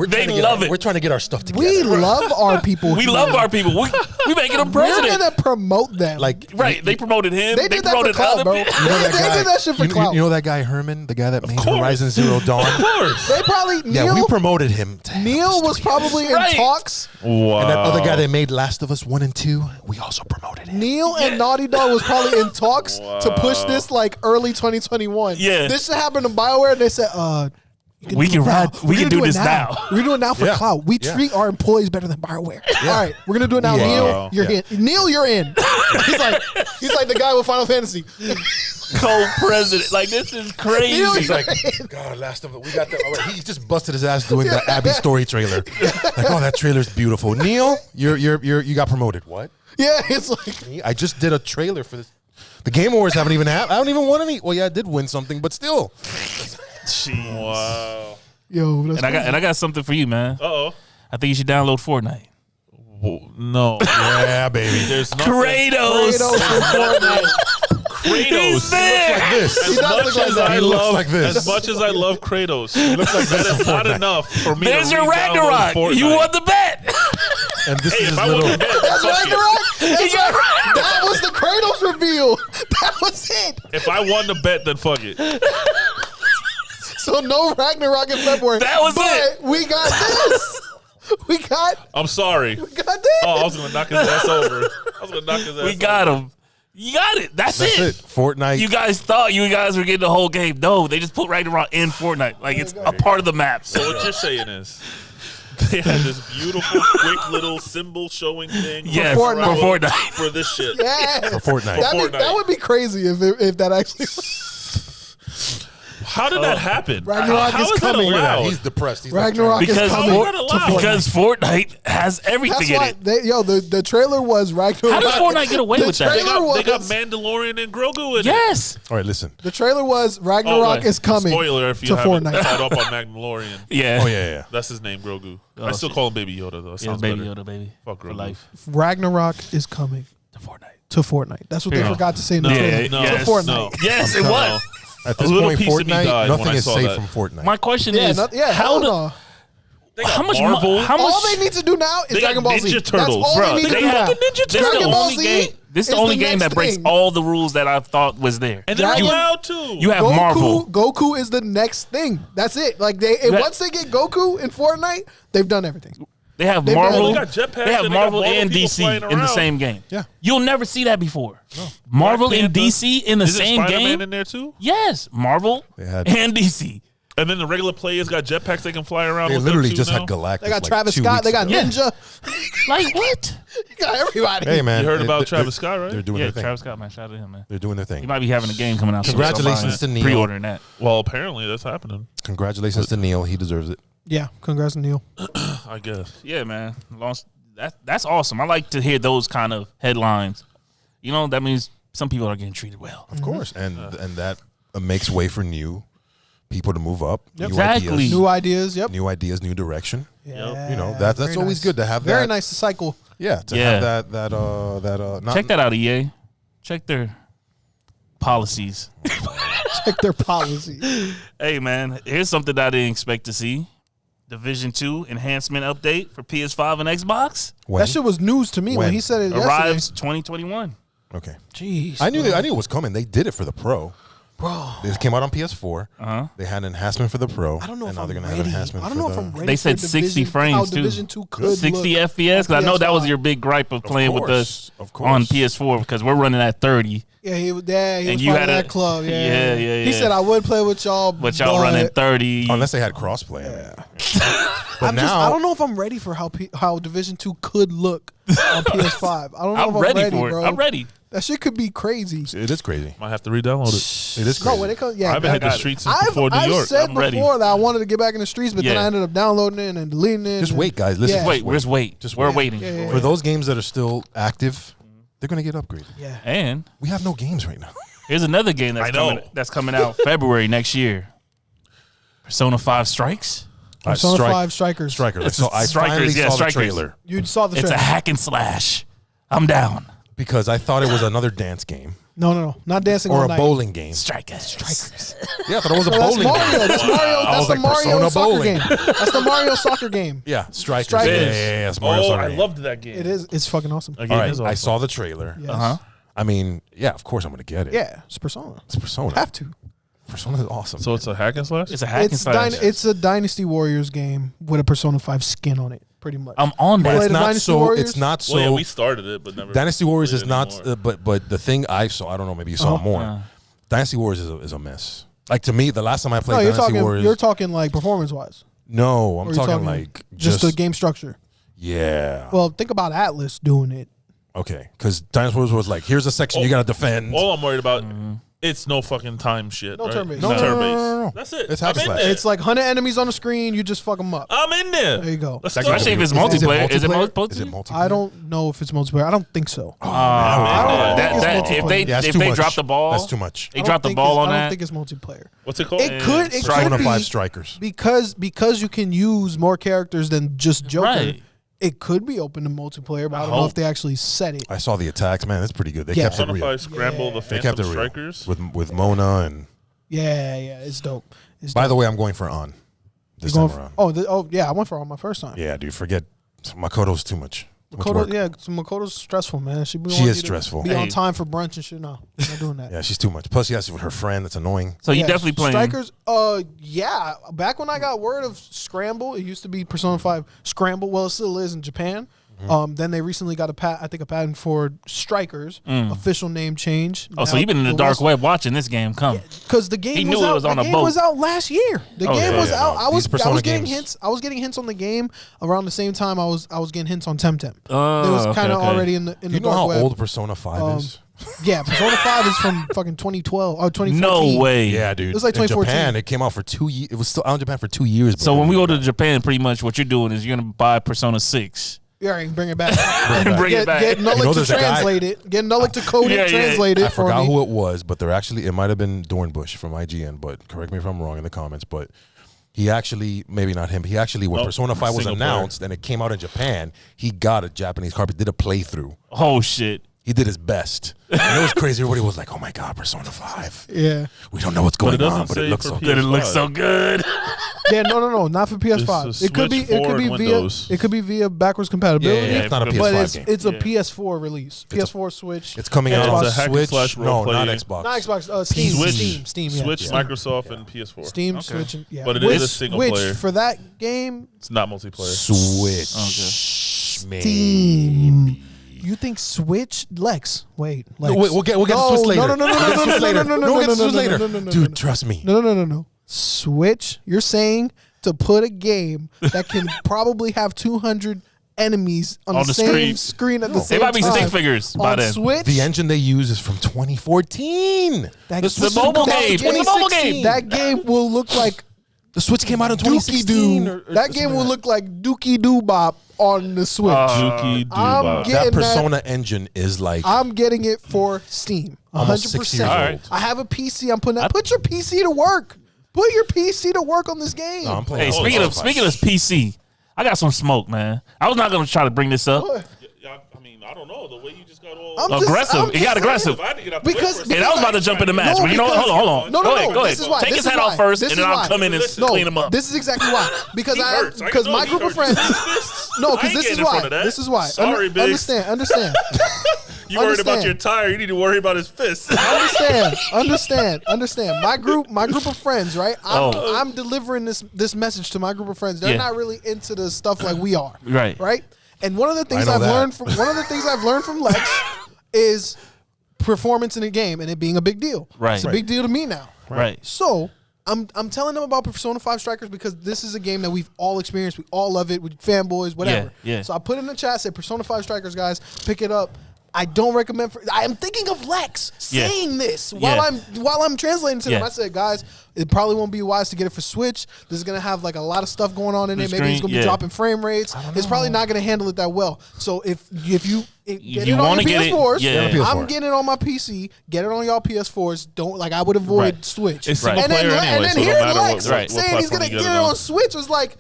They love it. We're trying to get our stuff together. we love our people. We here. love our people. We making them We're president. gonna promote them. Like, Right. They promoted him. they did that for promoted clout, other bro. people. You know that They guy, did that shit for you clout. know that guy Herman, the guy that made course. Horizon Zero Dawn. Of course. They probably Yeah, we Neil. promoted him. to Neil was probably in Right. talks. Wow. And that other guy that made Last of Us 1 and 2, we also promoted him. Neil and Naughty Dog was probably in talks to push this like early 2021. Yeah. This shit happened to BioWare, and they said, We can ride. We can do this now. We're doing it now for Yeah. clout. We Yeah. treat our employees better than BioWare. All right, we're gonna do it now. Yeah. Neil, Wow. you're Yeah. in. Neil, you're in. He's like the guy with Final Fantasy. Co-president. Like, this is crazy. Neil, He's like, God, Last of Us, we got that. He just busted his ass doing the Abby story trailer. Like, oh, that trailer's beautiful. Neil, you got promoted. What? Yeah, it's like I just did a trailer for this. The Game Awards haven't even happened. I don't even won any. Well, yeah, I did win something, but still. Jeez. Wow. yo. That's And I got something for you, man. Uh-oh. I think you should download Fortnite. No. Yeah, baby. There's nothing. Kratos. Kratos from Fortnite. Kratos. He's there. Like this. As does much look like as that. I He looks love, like this. as much as I love Kratos, looks like that is not enough for me. There's to your re-download Ragnarok. Fortnite. You won the bet. And this Hey, is if his I won little. the bet, That's fuck it. Ragnarok. That's got right. That was the Kratos reveal. That was it. If I won the bet, then fuck it. So no Ragnarok in February. That was but it. We got this. We got I'm sorry. this. Oh, I was gonna knock his ass over. I was gonna knock his ass. We got him. You got it. That's That's it. Fortnite. You guys thought you guys were getting the whole game. No, they just put Ragnarok in Fortnite. Like, it's a part of the map. So what you're saying is, they had this beautiful, quick little symbol showing thing. Yes, for Fortnite. For this shit. Yeah. For Fortnite. That would be crazy if that actually. How did that happen? Ragnarok How is is that coming. allowed? He's depressed. He's Ragnarok is Because coming Fortnite- to allowed? Because Fortnite has everything That's in why it. the trailer was Ragnarok. How does Fortnite get away The with that? They trailer got, they got was- Mandalorian and Grogu in it. Yes. All right, listen. The trailer was Ragnarok right. is coming. Spoiler if you to haven't Fortnite. caught up on Mandalorian. Yeah. Oh, yeah. That's his name, Grogu. I Oh, still shit. call him Baby Yoda, though. It Yeah, sounds baby better. Yoda, baby. Fuck For Grogu. life. Ragnarok is coming To Fortnite. to Fortnite. That's what they Yeah. forgot to say in the No, trailer. no, yes, to Fortnite. no. Yes, it was. At this little point, piece of me Fortnite, died when nothing I is saw safe that. from Fortnite. My question Yeah, is, yeah, hell no. They got how much? Marvel. How much? All they need to do now is They got Dragon Ball Z. Ninja That's Turtles. all Bro, they need to they do have now. the Ninja Dragon Turtles. Ball Only Z game. This is the is only the game next that breaks thing. all the rules that I thought was there. And they're Dragon- allowed to. You have Marvel. Goku is the next thing. That's it. Like once they get Goku in Fortnite, they've done everything. They have They've Marvel. got jetpacks They have and they got Marvel Marvel and people DC flying in the around. same game. Yeah. You'll never see that before. Marvel Black and Panther. DC in the Isn't same Spider-Man game. in there too? Yes, Marvel They had- and DC. And then the regular players got jetpacks they can fly around They with. literally them too just now. had Galactus. They got like Travis 2 Scott. They weeks got ago. Ninja. Like what? You got everybody. Hey, man. You heard about They're- Travis Scott, right? They're doing Yeah, their thing. Travis Scott, man. Shout out to him, man. They're doing their He thing. might be having a game coming out soon. Congratulations so I'm to Neil. Pre-ordering that. Well, apparently that's happening. Congratulations to Neil. He deserves it. Yeah, congrats, Neil. I guess. Yeah, man. That's awesome. I like to hear those kind of headlines. You know, that means some people are getting treated well. Of course. And that makes way for new people to move up. New Exactly. ideas, New ideas. Yep. new ideas, new direction. Yeah, You know, that's very always nice. good to have Very that. nice to cycle. Yeah, to Yeah. have that not, Check that out, EA. Check their policies. Check their policy. Hey, man, here's something that I didn't expect to see. Division 2 enhancement update for PS5 and Xbox when? That shit was news to me when When? he said it arrives 2021. Okay. yesterday. Jeez. I knew it was coming. They did it for the Pro. Bro. This came out on PS4. Uh-huh. They had an enhancement for the Pro. I don't know and if now I'm they're gonna ready. have enhancement I don't for know if the, I'm ready. They for said 60 Division, frames, how too. Division 2 could 60 look FPS, because I know that was PS5. your big gripe of playing with us Of course. on PS4 because we're running at 30, Yeah, he was And part you of had that a- club. Yeah, Yeah. He said I would play with y'all, but y'all running 30. Unless they had crossplay. But I'm now, just, I don't know if I'm ready for how Division 2 could look on PS5. I don't know I'm if I'm ready ready, for it. bro. I'm ready. That shit could be crazy. it is crazy. Might have to re-download it. It is No, crazy. when it comes, I yeah, haven't hit the got it. streets since before New I've York. said I'm ready. before that I wanted to get back in the streets, but then Yeah. I ended up downloading it and deleting it. Just and- wait, guys. Listen. Yeah. Wait, where's wait? Just We're wait. waiting. Yeah. For those games that are still active, they're gonna get upgraded. Yeah. And We have no games right now. here's another game I know. that's coming out February next year. Persona 5 Strikes. Persona 5 Strikers. Strikers. So I finally saw the trailer. You saw the It's trailer. a hack and slash. I'm down. Because I thought it was another dance game. No. Not dancing Or all a night. bowling game. Strikers. Yeah, I thought it was a No, that's bowling Mario. game. That's Mario. I That's was the like, Mario Persona soccer bowling. game. That's the Mario soccer game. Yeah, Strikers. Strikers. Yeah, it's Mario Oh, soccer I game. loved that game. It is. It's fucking awesome. That All game right, is I awesome. saw the trailer. Yes. I mean, yeah, of course I'm going to get it. Yeah, it's Persona. It's Persona. Have to. Persona is awesome. So it's a hack and slash? It's a hack and slash. It's a Dynasty Warriors game with a Persona 5 skin on it, pretty much. I'm on Play that. it's the not Dynasty so. Warriors? It's not so. Well, yeah, we started it, but never. Dynasty Warriors played is it not. anymore. But the thing I saw, I don't know. Maybe you saw more. Dynasty Warriors is a mess. Like to me, the last time I played no, Dynasty Warriors, you're talking like performance wise. no, I'm Or you're talking like just the game structure. Yeah. Well, think about Atlas doing it. Okay, because Dynasty Warriors was like, here's a section you got to defend. All I'm worried about, it's no fucking time shit. No right? turn-based. No No, turn-based. no. That's it. It's I'm hack and in slash. there. It's like 100 enemies on the screen. You just fuck them up. I'm in there. There you go. Let's That go. game Especially if it's Is it multiplayer. Is it multiplayer? multiplayer? Is it multiplayer? I don't know if it's multiplayer. I don't think so. That- think it's that- if multiplayer. they Yeah, it's if too they much. drop the ball, That's too much. They dropped the think ball it's- on I don't that. think it's multiplayer. What's it called? It could Persona be 5 Strikers. because you can use more characters than just Joker. Right. It could be open to multiplayer, but I don't know hope. if they actually said it. I saw the attacks, man. It's pretty good. They Yeah. kept it real. Persona 5 Scramble the They kept Phantom it real Strikers. with Mona and. Yeah, it's dope. It's By dope. the way, I'm going for On this You're time going around. oh yeah, I went for all my first time. Yeah, dude. Forget Makoto's too much. Too much Makoto, work. yeah, Makoto's stressful, man. She She is stressful. Be on Hey. time for brunch and shit. No, I'm not doing that. Yeah, she's too much. Plus, she has to with her friend. That's annoying. So you Yeah, definitely playing. Strikers. Yeah. Back when I got word of Scramble, it used to be Persona 5 Scramble. Well, it still is in Japan. Then they recently got a patent for Strikers. Official name change. Oh, so you've been in the dark web watching this game come. Because the game He was knew it out. was on the a game boat. was out last year. The game yeah, was yeah, out. no. I was These Persona getting games- hints. I was getting hints on the game around the same time I was getting hints on Temtem. It Oh, was okay, kind of okay. already in the Do you know dark how web. old Persona 5 is? Yeah, Persona 5 is from fucking 2012 or 2014. No way. Yeah, dude. It was like in 2014. Japan, it came out for 2 years. It was still out in Japan for 2 years. So when we go to Japan, pretty much what you're doing is you're gonna buy Persona 6. Yeah, and bring it back. Bring it back. Get Nullick You know, to there's a guy- translate it. Get Nullick to code Yeah, it, yeah. translate I it for forgot me. who it was, but they're actually, it might have been Dornbush from IGN, but correct me if I'm wrong in the comments, but he actually, maybe not him, he actually, when Nope, Persona 5 was single player. announced and it came out in Japan, he got a Japanese copy, did a playthrough. Oh shit. He did his best. And it was crazy. Everybody was like, oh my God, Persona 5. Yeah. We don't know what's going doesn't on, but say it looks for so PS5. good. It looks so good. Yeah, no, not for PS5. This is It could be Switch via Windows. it could be via backwards compatibility. Yeah, it's not a but PS5 but game. it's a Yeah. PS4 release. PS4 Switch. It's coming Yeah, out on it's a hack and Switch. slash No, role not play. Xbox. Not Xbox. Steam. Switch, Steam. Yeah. Switch, Steam. Microsoft, and PS4. Steam, Okay. Switch, and, yeah. But it which, is a single which, player. for that game, It's not multiplayer. Switch. Man. Steam. You think Switch? Lex. Wait. Lex. No, wait, we'll get to Switch later. No. We'll get to Switch later. We'll get to Switch later. No. Dude, trust me. No. Switch. You're saying to put a game that can probably have 200 enemies on the same screen at the They same might be time. stick figures by on then. Switch. The engine they use is from 2014. That It's the mobile game. It's the mobile game. That game will look like The Switch came out in Dookie 2016. Doo. That game will look like Dookie Doo Bop on the Switch. Dookie I'm Doo-Bop. getting That Persona engine is like I'm getting it for Steam. almost 6 years 100%. old. Alright. I have a PC. I'm putting that. Put your PC to work. Put your PC to work on this game. No, I'm playing. Hey, all speaking the of stuff. PC, I got some smoke, man. I was not gonna try to bring this up. Yeah, I mean, I don't know. The way you just got all I'm just- Aggressive. I'm It just got saying. aggressive. If I had to get out the way Because- for a And I was about to jump in the match, No, but you know what? because- Hold on. No, Go ahead. This is why. Take This his is head why. off first, This and is then I'll why. come in and Listen. clean him up. This is exactly why. Because He hurts. I because know my he group of hurts. friends. No, I because ain't this is getting in why. front of that. This is why. Sorry, Biggs. Understand. You worried about Understand. your tire. You need to worry about his fist. Understand. My group of friends, right? Oh. I'm delivering this message to my group of friends. They're Yeah. not really into the stuff like we are. Right. Right? And one of the things know I've that. learned from Lex is performance in a game and it being a big deal. Right. It's a big deal to me now. Right. So I'm telling them about Persona 5 Strikers because this is a game that we've all experienced. We all love it. We fanboys, whatever. Yeah. So I put in the chat, said Persona 5 Strikers, guys, pick it up. I don't recommend. I am thinking of Lexx saying this while I'm translating to them. I said, guys, it probably won't be wise to get it for Switch. This is gonna have like a lot of stuff going on in it. Maybe it's gonna be dropping frame rates. It's probably not gonna handle it that well. So if you get it on your PS4s, I'm getting it on my PC. Get it on y'all PS4s. Don't I would avoid Switch. It's single player anyway, so no matter what saying he's gonna get it on Switch was like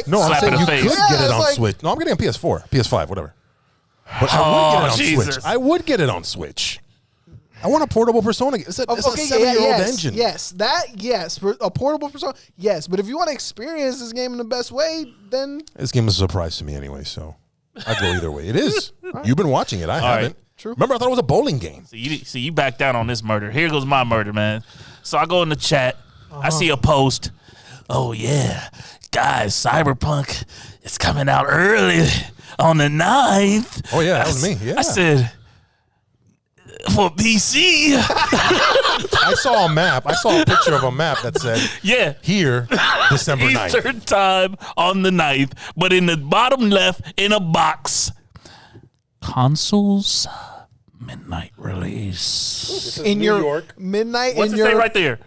no, I'm saying you could get it on Switch. No, I'm getting it on PS4, PS5, whatever. But I would get it on Switch. I would get it on Switch. I want a portable Persona. It's a 7-year-old engine. Yes, a portable Persona. Yes, but if you want to experience this game in the best way, then this game is a surprise to me anyway. So I go either way. It is. You've been watching it. I haven't. True. Remember, I thought it was a bowling game. See, you back down on this murder. Here goes my murder, man. So I go in the chat. I see a post. Oh yeah, guys, Cyberpunk is coming out early on the 9th. Oh yeah, that was me. Yeah, I said. For PC. I saw a map. I saw a picture of a map that said, here, December 9th. Eastern time on the 9th. But in the bottom left, in a box, consoles midnight release. In New your York. midnight. What's in it your say right there?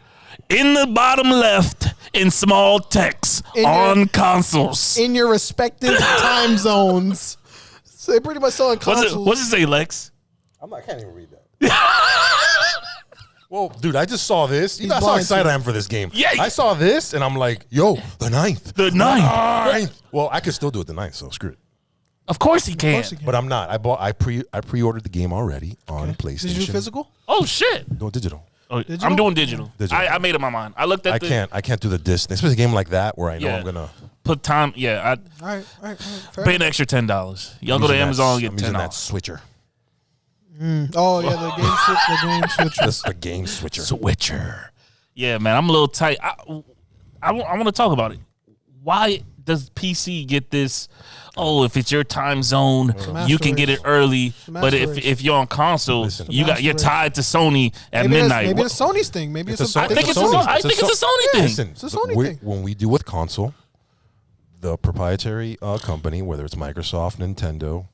In the bottom left, in small text, on consoles. In your respective time zones. So they pretty much selling consoles. What's it say, Lexx? I can't even read that. Well, dude, I just saw this. You know how excited I am for this game. Yeah. I saw this, and I'm like, yo, the 9th. The 9th. Well, I could still do it the 9th, so screw it. Of course he can. But I'm not. I pre-ordered the game already on PlayStation. Did you do physical? Oh, shit. No, digital. Oh, I'm doing digital. I made up my mind. I looked at I can't do the disc, especially a game like that where I know I'm gonna put time. Yeah, all right. Pay an extra $10. Y'all go to Amazon and get $10. I'm using that switcher. Oh yeah, the game switcher. Just the game switcher. Switcher. Yeah, man, I'm a little tight. I want to talk about it. Why does PC get this? Oh, if it's your time zone, you can get it early. But if you're on console, you're tied to Sony at midnight. Maybe it's Sony's thing. Maybe it's I think it's a Sony thing. Listen, it's a Sony thing. When we do with console, the proprietary company, whether it's Microsoft, Nintendo,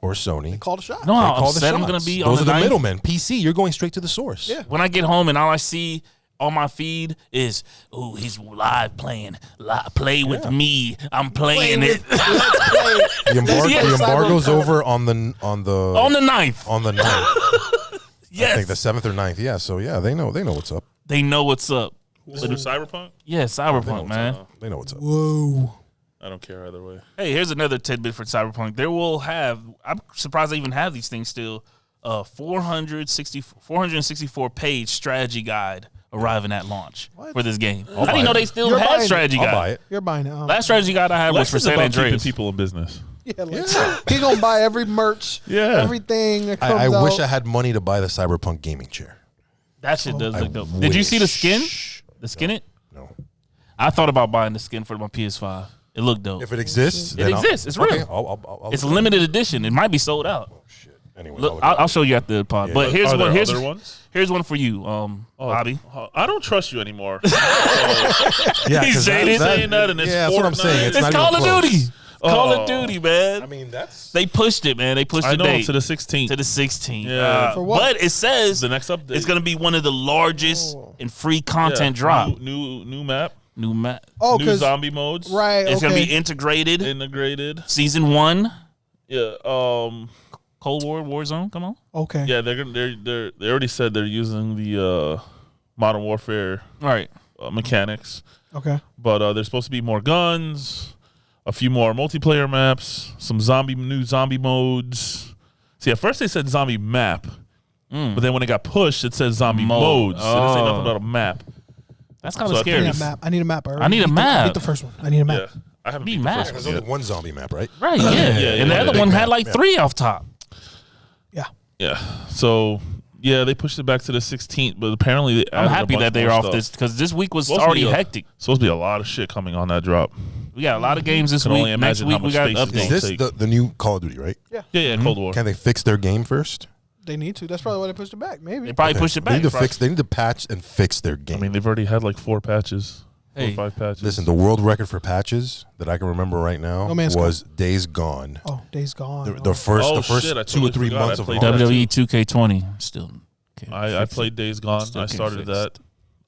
or Sony, call the shot. No, how upset I'm gonna be. Those are the middlemen. PC, you're going straight to the source. Yeah. When I get home and all I see on my feed is, oh, he's live playing. Play with me. I'm playing it. The embargo's over on the 9th. On the 9th. Yes. I think the 7th or 9th. Yeah. So yeah, they know what's up. They know what's up. This is Cyberpunk? Yeah, Cyberpunk, man. They know what's up. Whoa. I don't care either way. Hey, here's another tidbit for Cyberpunk. There will have, I'm surprised they even have these things still, 464 page strategy guide arriving at launch for this game. I didn't know they still had strategy guide. I'll buy it. You're buying it. Last strategy guide I had was for San Andreas. People in business. Yeah, he's gonna buy every merch, everything that comes out. I wish I had money to buy the Cyberpunk gaming chair. That shit does look dope. Did you see the skin? The skin it? No. I thought about buying the skin for my PS5. It looked dope. If it exists, it exists. It's real. I'll it's a limited edition. It might be sold out. Oh shit. Anyway, look, I'll show you after the pod. Yeah. But here's one. Here's one for you, Bobby. I don't trust you anymore. Yeah, he's saying that, and it's that's what I'm saying. It's Call of Duty. Call of Duty, man. I mean, they pushed it, man. They pushed the date to the 16th. To the 16th. Yeah. For what? But it says the next update. It's going to be one of the largest and free content drop. New map. Oh, new zombie modes. Right. It's going to be integrated. Season 1. Yeah. Cold War, Warzone. Come on. Okay. Yeah, they already said they're using the Modern Warfare mechanics. Okay. But there's supposed to be more guns, a few more multiplayer maps, some new zombie modes. See, at first they said zombie map, but then when it got pushed, it says zombie modes. So it didn't say nothing about a map. That's kind of scary. I need a map. I need a map. I need the first one. I need a map. Yeah. I haven't beat the first one. There's only one zombie map, right? Right, yeah. And the other one had like 3 off top. Yeah. Yeah. So, yeah, they pushed it back to the 16th, but apparently they added I'm happy that they're off stuff. this because this week was already hectic. Supposed to be a lot of shit coming on that drop. We got a lot of games this week. Next week we got updates. Is this the new Call of Duty, right? Yeah. Yeah, Cold War. Can they fix their game first? They need to. That's probably why they pushed it back. Maybe they probably pushed it back. They need to patch and fix their game. I mean, they've already had like 4 patches. 4 or 5 patches. Listen, the world record for patches that I can remember right now No Man's was Days Gone. Oh, Days Gone. The first shit, I 2 or totally 3 forgot. months I of played launch. WWE 2K20. Still. Can't I fix played it. Days Gone. Still I can't started fix that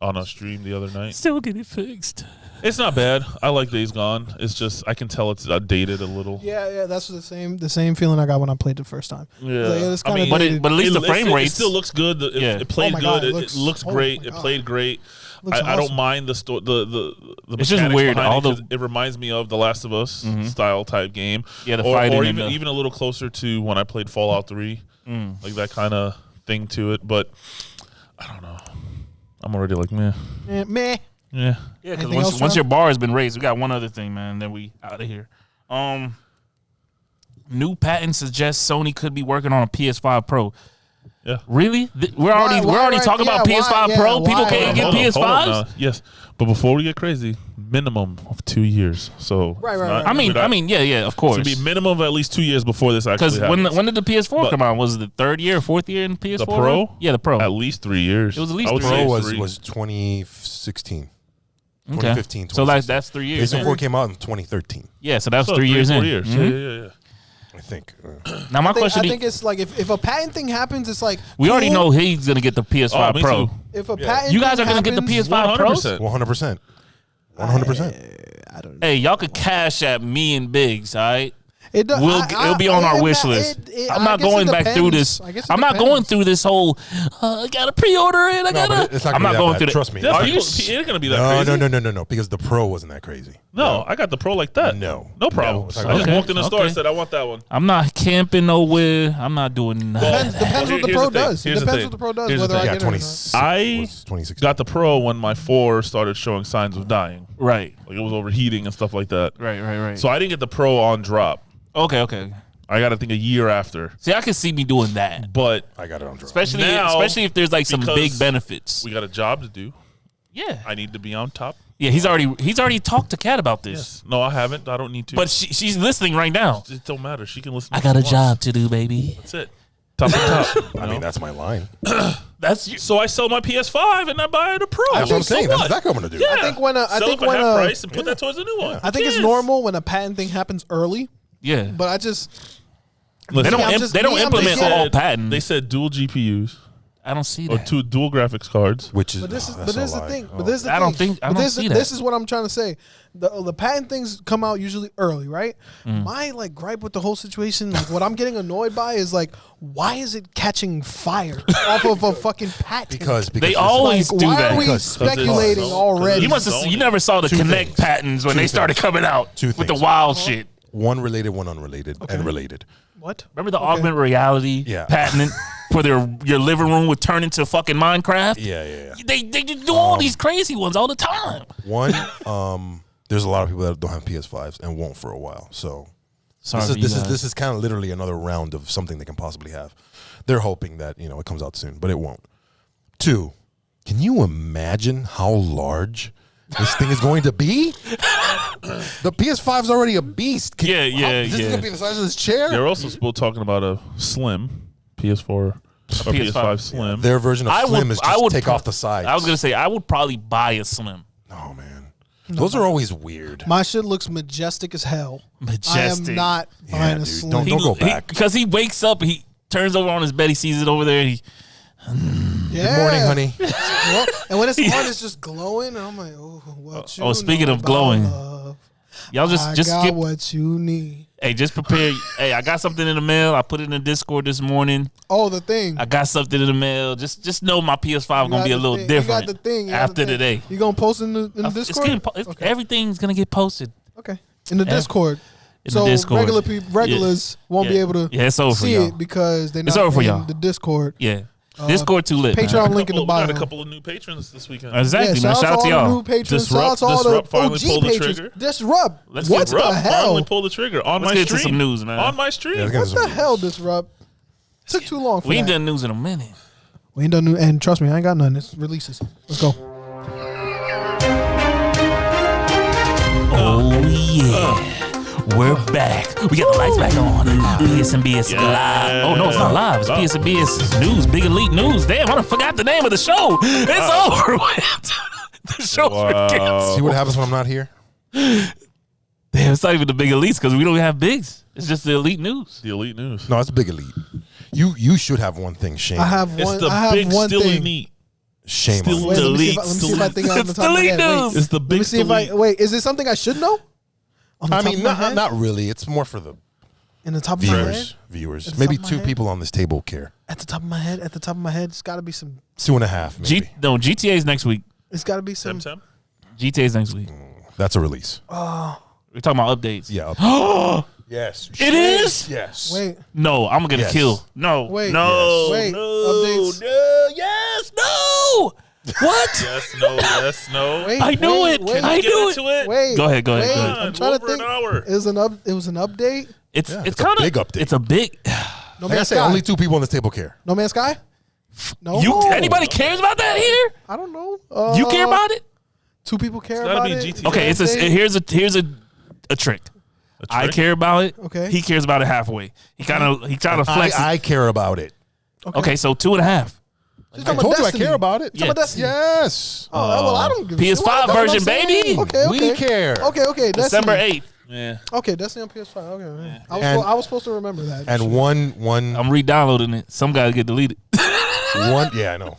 on a stream the other night. Still get it fixed. It's not bad. I like Days Gone. It's just I can tell it's dated a little. Yeah, that's the same feeling I got when I played the first time. Yeah, Like, it's kinda But dated. at least the frame it rates still looks good. It played Oh my good. God, It it looks looks- great. oh my It God. played great. Looks I don't awesome. mind the It's just mechanics weird, behind all it, 'cause it reminds me of the Last of Us style type game. Yeah, the or fighting and even a little closer to when I played Fallout 3, like that kind of thing to it. But I don't know. I'm already like meh. Meh. Yeah. Yeah, because Anything else, once Trav? your bar has been raised, we got one other thing, man. Then we out of here. New patent suggests Sony could be working on a PS5 Pro. Yeah. Really? We're already talking about PS5 Pro. People can't get Hold up PS5s. now. Yes, but before we get crazy, minimum of 2 years. So Right. I mean, yeah, of course. to be minimum of at least 2 years before this actually Because happens. when did the PS4 But- come out? Was it the 3rd year, 4th year in PS4? The Pro? Yeah, the Pro. At least 3 years. It was at least I would 3 say Pro years. was 3. was 2016. Okay. 2015. So that's 3 years. PlayStation in. 4 came out in 2013, Yeah, so that's So 3 years 4 in. years. Mhm. Yeah. I think. Now my I question think it's like if a patent thing happens, it's like we already cool. know he's gonna get the PS5 me Pro. too. If a patent, You guys thing are gonna get the happens, PS5 Pros? 100%. 100%. 100%. I don't know. Hey, y'all could cash at me and Biggs, all right? It does, It'll be on our wish list. I'm not going back through this. I'm not going through this whole. I gotta pre-order it. It's not I'm gonna not be going that through bad. Trust me. That's Are not you? cool. It ain't gonna be that crazy. No. Because the Pro wasn't that crazy. No, I got the Pro like that. No problem. it's I not just Okay. walked in the store and Okay. said I want that one. I'm not camping nowhere. I'm not doing nothing. Depends what the Here's Pro the thing. does. It Here's the depends thing. what the Pro does. Here's the Whether I thing. get it or not. 2016. Got the Pro when my 4 started showing signs of dying. Right. Like it was overheating and stuff like that. Right. So I didn't get the Pro on drop. Okay. I got to think a year after. See, I can see me doing that, But I got it on drop. especially Now, if there's like some because big benefits. we got a job to do. Yeah. I need to be on top. Yeah. He's already talked to Kat about this, Yes. No, I haven't. I don't need to. but she's listening right now. It don't matter. She can listen. I if got she a wants. job to do, baby. That's it. Top to top. I mean, that's my line. So I sell my PS5 and I buy the Pro. That's what I'm saying. So That's what? exactly what I'm going to do. Yeah. I think when Sell it for half price and put that towards a new one. I think it's Yes. normal when a patent thing happens early, Yeah. but I just They don't. I'm just- They don't me, I'm implement just- all patents. They said dual GPUs I don't see or that. 2 dual graphics cards. Which is, But this is that's but this is a the lie. thing. Oh. But this is the I thing. don't think- I But don't this, see this that. is what I'm trying to say. The patent things come out usually early, right? My like gripe with the whole situation, like what I'm getting annoyed by is like, why is it catching fire off of a fucking patent? Because They this is- always like, do why that. are we Because- speculating because already? You must have. You never saw the Two Connect things. patents when Two they started things. coming out Two with the things. wild shit. one related, one unrelated, and related. What? Remember the augmented reality Yeah. patent for your living room would turn into fucking Minecraft? Yeah. They just do all these crazy ones all the time. One, there's a lot of people that don't have PS5s and won't for a while. So Sorry, this is kind of literally another round of something they can possibly have. They're hoping that it comes out soon, but it won't. 2, can you imagine how large this thing is going to be? The PS5 is already a beast. This is gonna be the size of this chair. They're also still talking about a slim PS4 or PS5 Slim. Their version of Slim is just take off the sides. I was gonna say I would probably buy a Slim. Oh man, those are always weird. My shit looks majestic as hell. Majestic. I am not Yeah, buying a dude, slim. don't go back. Because he wakes up, he turns over on his bed, he sees it over there, and he Yeah. Good morning, honey. Well, and when it's on, it's just glowing. And I'm like, oh, what you speaking know of about glowing, love. y'all just I got skip. what you need. Hey, just prepare. Hey, I got something in the mail. I put it in the Discord this morning. Oh, the thing. I got something in the mail. Just know my PS5 gonna be a little different You got the thing. after today. You gonna post in the It's Discord? getting Everything's gonna get posted. Okay. In the Discord. In So the Discord. regulars won't be able to it's over for see y'all. it because they're It's not over for in y'all. the Discord. Yeah, Discord too lit. man. Patreon link in the We got bio. a couple of new patrons this weekend. Exactly, man. Yeah, Shout out to all the y'all. new patrons. Shout out Disrupt- to all Disrupt the finally OG pulled the patrons. trigger. Disrupt. Let's What get the Disrupt hell? finally pulled the trigger on Let's my get to stream. some news, man. On my stream. Yeah, let's get What some the news. hell, Disrupt? Took too long for We ain't that. done news in a minute. We ain't done new, and trust me, I ain't got none. It's releases. Let's go. Oh yeah. We're back. We got the lights back on. PSNBS live. Oh no, it's not live. It's PSNBS news. Big Elite News. Damn, I done forgot the name of the show. It's over with. The shows were canceled. See what happens when I'm not here? Damn, it's not even the big elites because we don't have bigs. It's just the elite news. The elite news. No, it's a big elite. You should have one thing, Shane. I have It's one. the I have big one still thing. elite. Shame Still on Wait, you. let me see delete. if I think I think on the It's top of my head. delete Wait, news. It's the let big me see if delete. wait. Is it something I should know? On the I top mean, of my head? not really. It's more for the In the top of my head. viewers. At the Maybe top of my two head? people on this table care. At the top of my head. At the top of my head. It's got to be some. 2.5, maybe. GTA's next week. It's got to be some. Tem. GTA's next week. That's a release. We're talking about updates. Yeah. Yes. It is? Yes. Wait. No, I'm gonna Yes. kill. No. Wait. No. Wait. No. Updates. No. Yes. No. What? Yes, no, yes, no. Wait. I knew wait, it. Wait. I Get knew into it. it. Wait. Go ahead. Wait. Go ahead. I'm trying to Over an think. hour. It was an update. It's it's a kind of big update. It's a big. No Like I Man's say, Sky. only two people on this table care. No Man's Sky. No. Anybody cares about that here? I don't know. You care about it? Two people care gotta about be it. GTA. Okay. It's Update? here's a trick. I care about it. Okay. He cares about it halfway. He trying to flex. I care about it. Okay, so 2.5. Just I talking told about you I Destiny. care about it. Talking about Destiny. Yes. Oh, well, I don't give a shit. PS5 That's what I'm version, saying. baby. Okay, We okay. care. Okay, Destiny. December 8th. Yeah. Okay, Destiny on PS5. Okay, And- I was supposed to remember that. And one, I'm re-downloading it. Some guys get deleted. yeah, I know.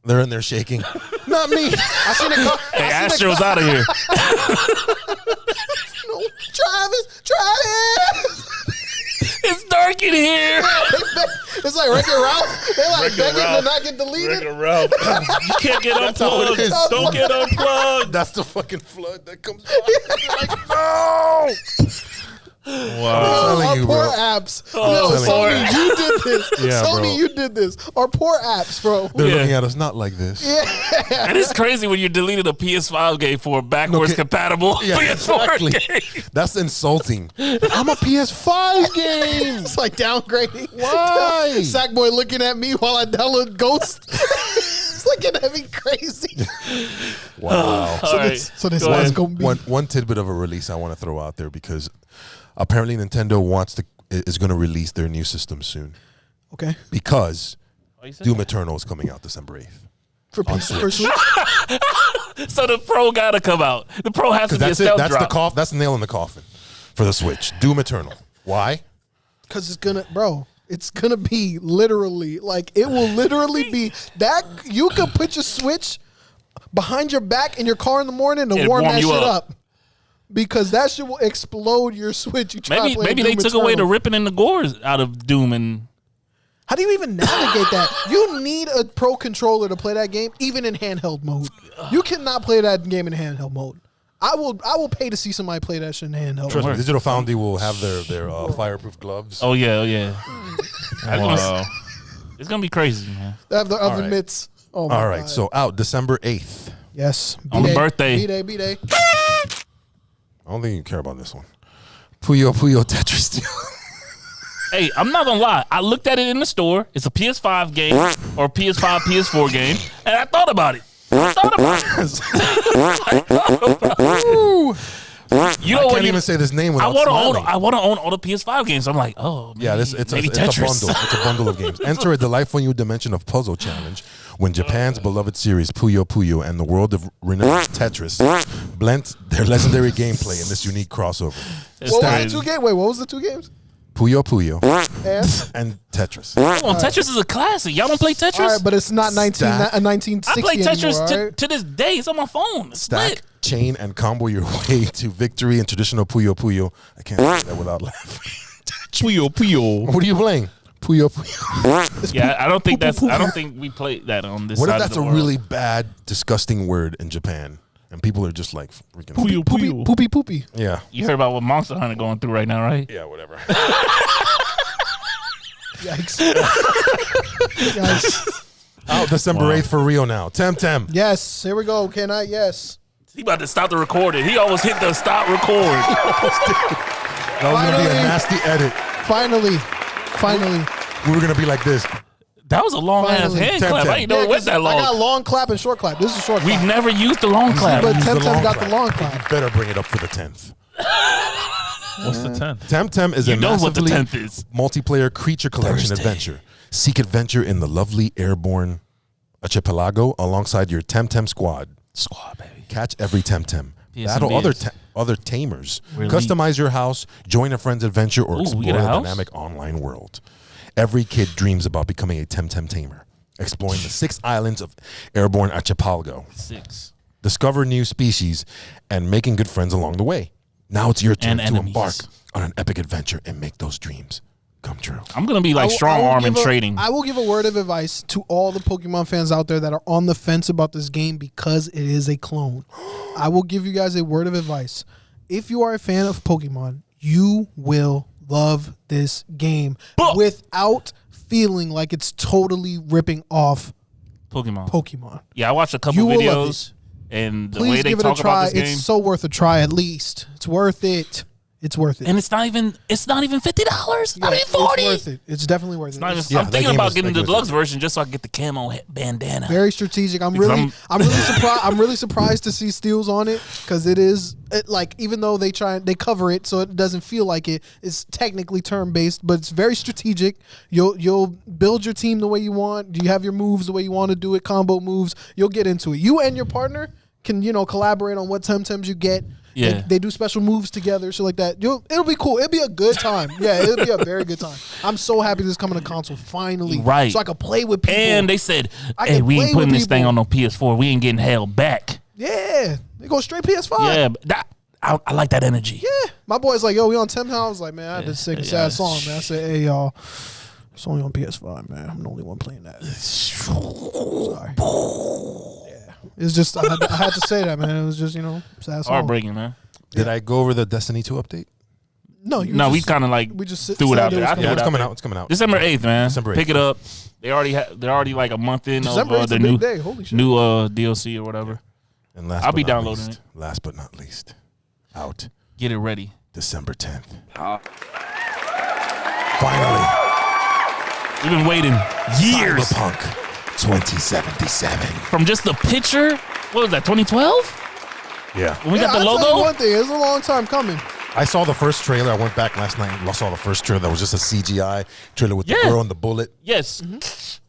They're in there shaking. Not me. I seen it go. Hey, Astro's out of here. No, Travis. It's dark in here. It's like Wreck-It Ralph. They like Wreck-It begging to Ralph. not get deleted. Regular Ralph. You can't get how it unplugged. is. Don't get unplugged. That's the fucking flood that comes by. Like, no. Wow. telling Our you, poor bro. apps. Oh, Yo, Lord. Sony, you did this. Yeah, Sony, bro. you did this. Our poor apps, bro. They're Yeah. looking at us not like this. And it's crazy when you deleted a PS5 game for a backwards Okay. compatible Yeah, PS4 exactly. game. That's insulting. I'm a PS5 game. It's like downgrading. Why? Sackboy looking at me while I download Ghost. He's looking at me crazy. Wow. All right. So this Go one's ahead. gonna be. One tidbit of a release I want to throw out there because apparently Nintendo is going to release their new system soon Okay. because Oh, you said Doom Eternal is coming out December 8th. For Switch. that? So the Pro gotta come out. The Pro has to Because be a that's it. stealth That's drop. That's the nail in the coffin for the Switch. Doom Eternal. Why? Because it's gonna be literally like it will literally be that you could put your Switch behind your back in your car in the morning to It'll warm warm that you shit up. up. Because that shit will explode your Switch. You try Maybe playing they Doom took away the Eternal. ripping and the gores out of Doom and How do you even navigate that? You need a pro controller to play that game, even in handheld mode. You cannot play that game in handheld mode. I will pay to see somebody play that shit in handheld Trust me, mode. Digital Foundry will have their fireproof gloves. oh yeah. Wow. It's gonna be crazy, man. They have the oven right. mitts. Oh my All right, God. so out December 8th. Yes. On the B-Day. birthday. B-Day. I don't think you care about this one. Puyo Tetris Steel. Hey, I'm not gonna lie. I looked at it in the store. It's a PS5 game or PS5, PS4 game, and I thought about it. You know I what? can't even say this name I without want to smiling. own. I want to own all the PS5 games. I'm like, oh, maybe, Yeah, it's a maybe bundle. Tetris. It's a bundle of games. Enter a delightful new dimension of puzzle challenge when Japan's beloved series Puyo Puyo and the world of renowned Tetris blend their legendary gameplay in this unique crossover. It's What was crazy. the two games? Wait, what was the two games? Puyo Puyo And? and Tetris. Come on, Tetris is a classic. Y'all don't play Tetris? All right, but it's not 1960 I play Tetris anymore, all right? to this day. It's on my phone. It's Stack, lit. chain, and combo your way to victory in traditional Puyo Puyo. I can't say that without laughing. Puyo, Puyo. What are you playing? Puyo Puyo. Yeah, I don't think that's. I don't think we played that on this What side if of that's the a world. really bad, disgusting word in Japan? And people are just like freaking. Puyo, Puyo. Poopy. Yeah. You heard about what Monster Hunter going through right now, right? Yeah, whatever. Yikes. Yikes. Out December 8th for Rio now. Temtem. Yes, here we go. Can I? Yes. He about to stop the recording. He almost hit the stop record. That was going to be a Finally. nasty edit. Finally. We were going to be like this. That was a long ass Finally. hand Temtem. clap. I didn't know it went that I got long. long clap and short clap. This is a short We've clap. never used the long clap. But Use the Temtem long got clap. the long clap. Better bring it up for the 10th. What's the 10th? Temtem is You a know what the massively 10th is. multiplayer creature collection Thursday. adventure. Seek adventure in the lovely airborne archipelago alongside your Temtem squad. Squad, baby. Catch every Temtem. Yes, Battle and other tamers. Really? Customize your house, join a friend's adventure, or Ooh, we explore get a a house? dynamic online world. Every kid dreams about becoming a Temtem tamer, exploring the 6 islands of Airborne Archipelago. 6. Discover new species and making good friends along the way. Now it's your turn And to enemies. embark on an epic adventure and make those dreams come true. I'm gonna be like I will- strong I will arm and give a- trading. I will give a word of advice to all the Pokemon fans out there that are on the fence about this game because it is a clone. I will give you guys a word of advice. If you are a fan of Pokemon, you will love this game without feeling like it's totally ripping off Pokemon. Pokemon. Yeah, I watched a couple You will love videos, and the Please way they give it a talk try. about this game, It's so worth a try at least. It's worth it. It's worth it. and it's not even $50. Yeah, I mean, it's 40. worth it. It's definitely worth it. Not even, It's Yeah, I'm that thinking game about is- getting that the game is deluxe good. version just so I can get the camo bandana. very strategic. I'm Because really surprised. I'm really surprised to see Steals on it because like even though they cover it so it doesn't feel like it's technically turn based, but it's very strategic. You'll build your team the way you want. You have your moves the way you want to do it. Combo moves. You'll get into it. You and your partner can collaborate on what Temtems you get. Yeah. They do special moves together, so like that. It'll be cool. It'll be a good time. Yeah, it'll be a very good time. I'm so happy this is coming to console finally. Right. So I can play with people. And they said, I "Hey, can we play ain't putting with this thing people. on no PS4. We ain't getting held back." Yeah, they go straight PS5. Yeah, but I like that energy. Yeah. My boy's like, yo, we on Temp House. I was like, man, I had to sing a sad song, man. I said, hey, y'all, it's only on PS5, man. I'm the only one playing that. Sorry. Yeah. It's just, I had to say that, man. It was just, sad song. Heartbreaking, man. Did I go over the Destiny 2 update? No, We kind of like we just threw it said out it there. was I threw Yeah, it it's out coming there. out. It's coming out. December 8th, man. December 8th. Pick it up. They're already like a month in December of 8th the a new big day. Holy shit. new DLC or whatever. And last I'll but be not downloading least, Last but not least, out Get it ready. December 10th. Finally, We've been waiting years Cyberpunk 2077. from just the picture. What was that? 2012? Yeah. When we got the I'll tell you logo. one thing. It's a long time coming. I saw the first trailer. I went back last night and saw the first trailer that was just a CGI trailer with the Yeah. girl and the bullet. Yes.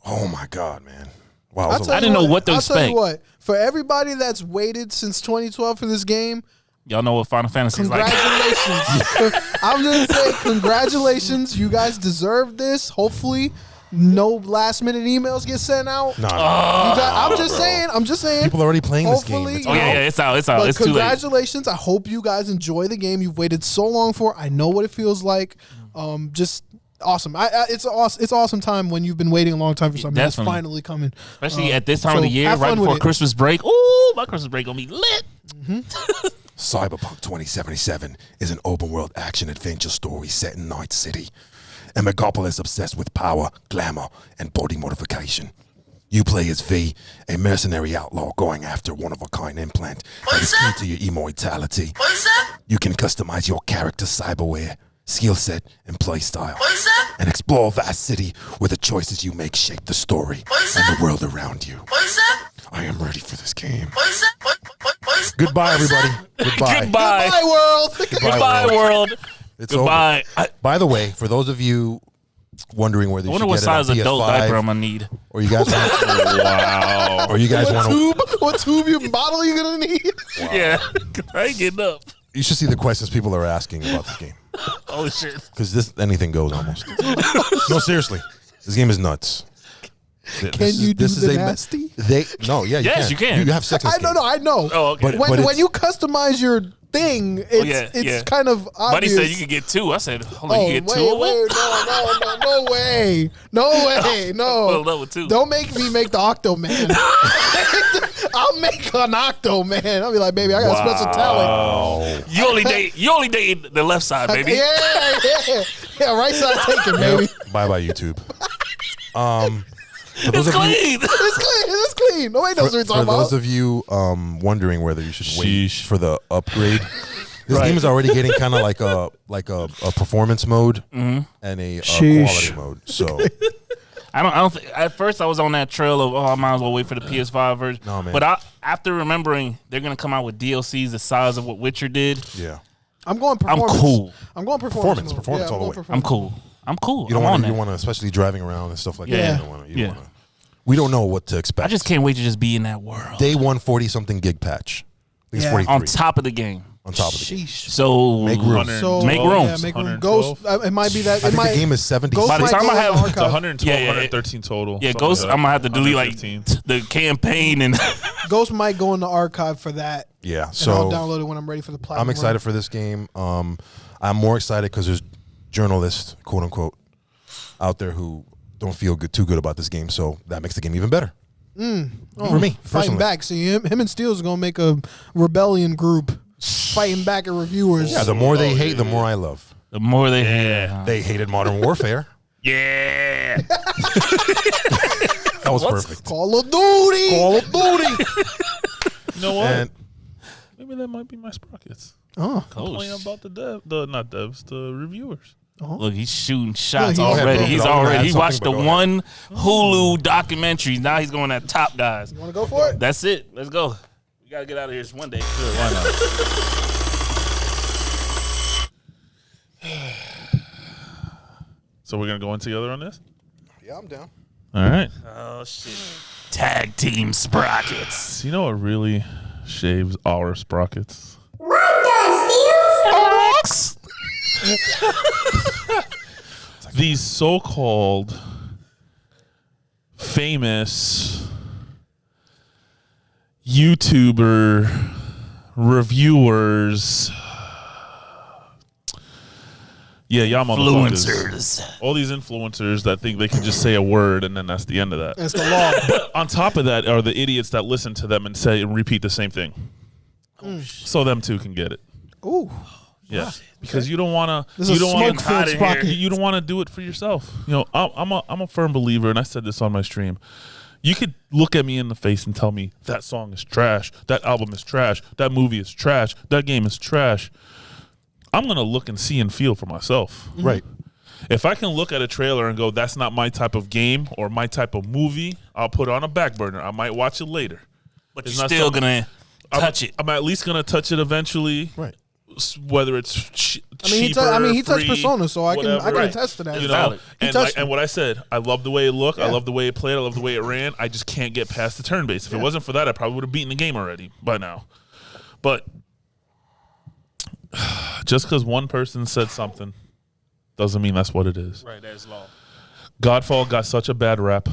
Oh my God, man. Wow. I'll it was a tell I lot. didn't know what to I'll tell expect. you what. For everybody that's waited since 2012 for this game, Y'all know what Final Fantasy is like. congratulations. I'm just saying, congratulations. You guys deserve this. Hopefully, no last minute emails get sent out. Nah, I'm just saying. people are already playing this game. Hopefully- It's Oh yeah, out. yeah, it's out. It's out. But It's too late. congratulations. I hope you guys enjoy the game you've waited so long for. I know what it feels like. Just awesome. It's awesome time when you've been waiting a long time for something. It's Definitely. finally coming. Especially at this time of the year, have right fun with before it. Christmas break. Ooh, my Christmas break gonna be lit. Cyberpunk 2077 is an open-world action-adventure story set in Night City. A megapolis obsessed with power, glamour, and body modification. You play as V, a mercenary outlaw going after one-of-a-kind implant that is key to your immortality. You can customize your character's cyberware, skill set, and playstyle, and explore vast city where the choices you make shape the story and the world around you. I am ready for this game. Goodbye, everybody. Goodbye. Goodbye. Bye, world. Goodbye, world. It's Goodbye. By the way, for those of you wondering whether I you wonder should what get it on size adult diaper I'm PS5, gonna need. or you guys want, Wow. or you guys want to, What tube bottle you gonna need? Yeah, I ain't getting up. you should see the questions people are asking about this game, Oh shit. because anything goes almost. No, seriously, this game is nuts. Can you do the nasty? Yeah, Yes, you can. You have sex. in this game. I know. Oh, okay. But When it's- you customize your thing, it's kind of obvious. Buddy said you could get 2. I said, hold on, Oh, you get 2 wait, of them? no way. No way, no. Filled up with 2. Don't make me make the Octo Man. I'll make an Octo Man. I'll be like, baby, I got a special talent. You only date the left side, baby. Yeah, right side taken, baby. Bye bye YouTube. For those It's of you, clean. It's clean. Nobody knows what we're for talking those about. of you wondering whether you should wait Sheesh. for the upgrade, this game is already getting kind of like a performance mode and a quality mode. So I don't think, at first I was on that trail of, I might as well wait for the PS5 version. No, man. But after remembering they're going to come out with DLCs the size of what Witcher did, yeah, I'm going performance. cool. I'm going performance. Performance all the way. I'm cool. I'm you don't on want to. that. You want to, especially driving around and stuff like Yeah. that. You don't want to. we don't know what to expect. I just can't wait to just be in that world. Day 140-something gig patch. I think it's 43. On top of the game. On top of the game. So Make room. So, Make room. Yeah, make room. Ghost. It might be that. I think the game is 70. Ghost By the might time go I in the have- archive. It's 112, Yeah, 113 total. Yeah, something Ghost, like I'm going to have to delete like 115. the campaign and Ghost might go in the archive for that. Yeah, And I'll so download it when I'm ready for the platinum. I'm excited for this game. I'm more excited because there's journalists, quote unquote, out there who don't feel too good about this game. So that makes the game even better. For me, fighting personally. back. See, him and Steele's gonna make a rebellion group fighting back at reviewers. Yeah, the more they hate, the more I love. the more they hate. They hated Modern Warfare. Yeah. That was perfect. Call of Duty. Call of Duty. You know what? And Maybe that might be my sprockets. Oh, Complain about the not devs, the reviewers. Look, he's shooting shots Yeah, he's- already. Go ahead, He's bro. I was gonna already. add He watched the something, but go one Hulu documentary. Now he's going at Top Guys. you want to go for it? That's it. Let's go. We got to get out of here one day. Sure, why not? So we're gonna go in together on this. yeah, I'm down. All right. Oh, shit. Tag team sprockets. So you know what really shaves our sprockets? These so-called famous YouTuber reviewers. Yeah, y'all motherfuckers. Influencers. All these influencers that think they can just say a word and then that's the end of that. That's the law. On top of that are the idiots that listen to them and say and repeat the same thing. So them too can get it. Ooh, Yeah, because you don't want to. this You is a don't want smoke-filled sprocket. You don't want to do it for yourself. You know, I'm a firm believer, and I said this on my stream. You could look at me in the face and tell me that song is trash, that album is trash, that movie is trash, that game is trash. I'm gonna look and see and feel for myself. Right. If I can look at a trailer and go, that's not my type of game or my type of movie, I'll put it on a back burner. I might watch it later. But It's you're not still something- going to touch it. I'm at least gonna touch it eventually. Right. Whether it's he touched free, Persona, so I can whatever. attest to that. You It's know, valid. He and, touched and me. what I said, I love the way it looked. I Yeah. love the way it played. I love the way it ran. I just can't get past the turn base. If it wasn't for that, I probably would have beaten the game already by now. But just because one person said something doesn't mean that's what it is. Right, that's law. Godfall got such a bad rap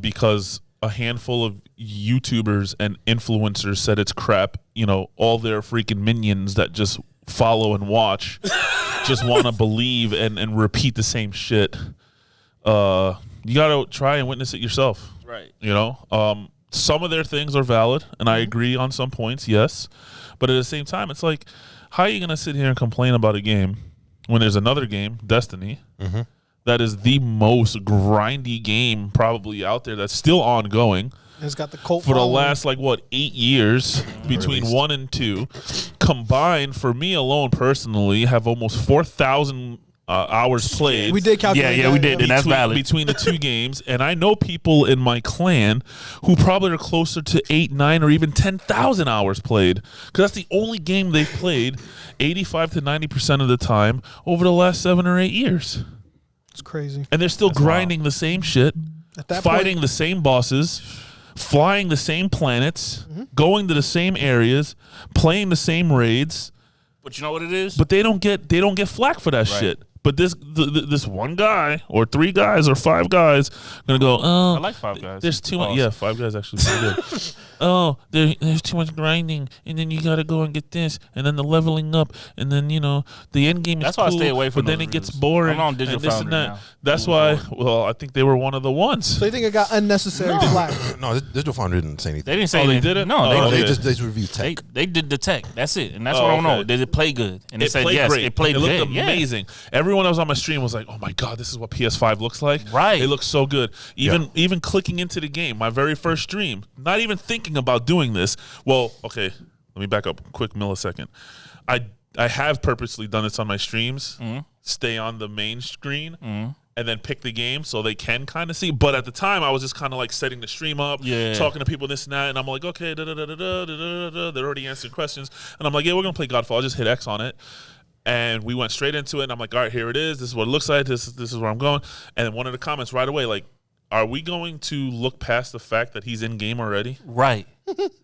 because a handful of YouTubers and influencers said it's crap. You know, all their freaking minions that just follow and watch just want to believe and repeat the same shit. You got to try and witness it yourself. Right. You know, some of their things are valid, and I agree on some points, yes. But at the same time, it's like, how are you going to sit here and complain about a game when there's another game, Destiny, that is the most grindy game probably out there that's still ongoing It's got the cult for the following. last, 8 years between 1 and 2. Combined, for me alone personally, have almost 4,000 hours played. We did calculate. Yeah, we that, did, and that's valid. Between the two games, and I know people in my clan who probably are closer to 8, 9, or even 10,000 hours played, because that's the only game they've played 85 to 90% of the time over the last 7 or 8 years, It's crazy. and they're still grinding the same shit, At that fighting point, the same bosses, flying the same planets, going to the same areas, playing the same raids. But you know what it is? But they don't get flack for that shit. But this one guy or 3 guys or 5 guys gonna go, oh, I like 5 Guys. there's too much. Pause. Yeah, 5 Guys actually pretty good. Oh, there's too much grinding, and then you gotta go and get this, and then the leveling up, and then the end game is That's why I cool, stay away from but then those it gets reviews. boring. I'm on Digital and this Foundry and that. now. That's Moving why. Well, I think they were one of the ones. so you think it got unnecessary flack? No, Digital Foundry didn't say anything. They didn't say Oh, they anything. didn't? No, Oh, they, They okay. just reviewed tech. they did the tech. That's it. And that's Oh, what I don't know. okay. Did it play good? And they It said played yes, great. it played It good. looked amazing. Everyone that was on my stream was like, "Oh my god, this is what PS5 looks like." Right. It looks so good. Even clicking into the game, my very first stream, not even thinking about doing this. Well, okay, let me back up a quick millisecond. I have purposely done this on my streams. Stay on the main screen. And then pick the game so they can kind of see. But at the time, I was just kind of setting the stream up, talking to people, this and that. And I'm like, okay, they're already answering questions. And I'm like, yeah, we're going to play Godfall. I'll just hit X on it. And we went straight into it. And I'm like, all right, here it is. This is what it looks like. This is where I'm going. And then one of the comments right away, are we going to look past the fact that he's in game already? Right.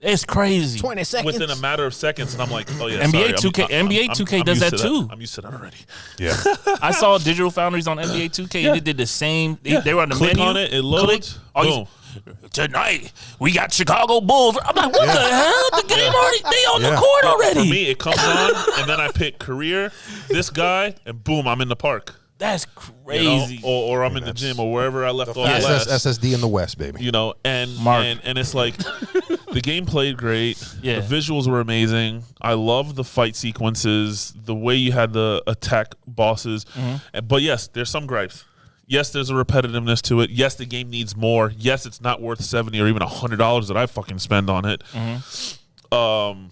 It's crazy. 20 seconds. Within a matter of seconds, and I'm like, oh yeah, NBA sorry, 2K NBA 2K does used that to too. I'm used to that already. Yeah. I saw Digital Foundries on NBA 2K. Yeah. They did the same. They were on the Click menu. on it, it loads. Boom. Tonight we got Chicago Bulls. I'm like, what the hell? The game already. They on the court already. For me, it comes on, and then I pick career, this guy, and boom, I'm in the park. That's You know? crazy. Or I'm in the gym, or wherever I left off Fastest last. SSD in the West, baby. You know, and Mark. and it's like the game played great. Yeah. The visuals were amazing. I love the fight sequences, the way you had the attack bosses. But yes, there's some gripes. Yes, there's a repetitiveness to it. Yes, the game needs more. Yes, it's not worth $70 or even $100 that I fucking spend on it. Damn,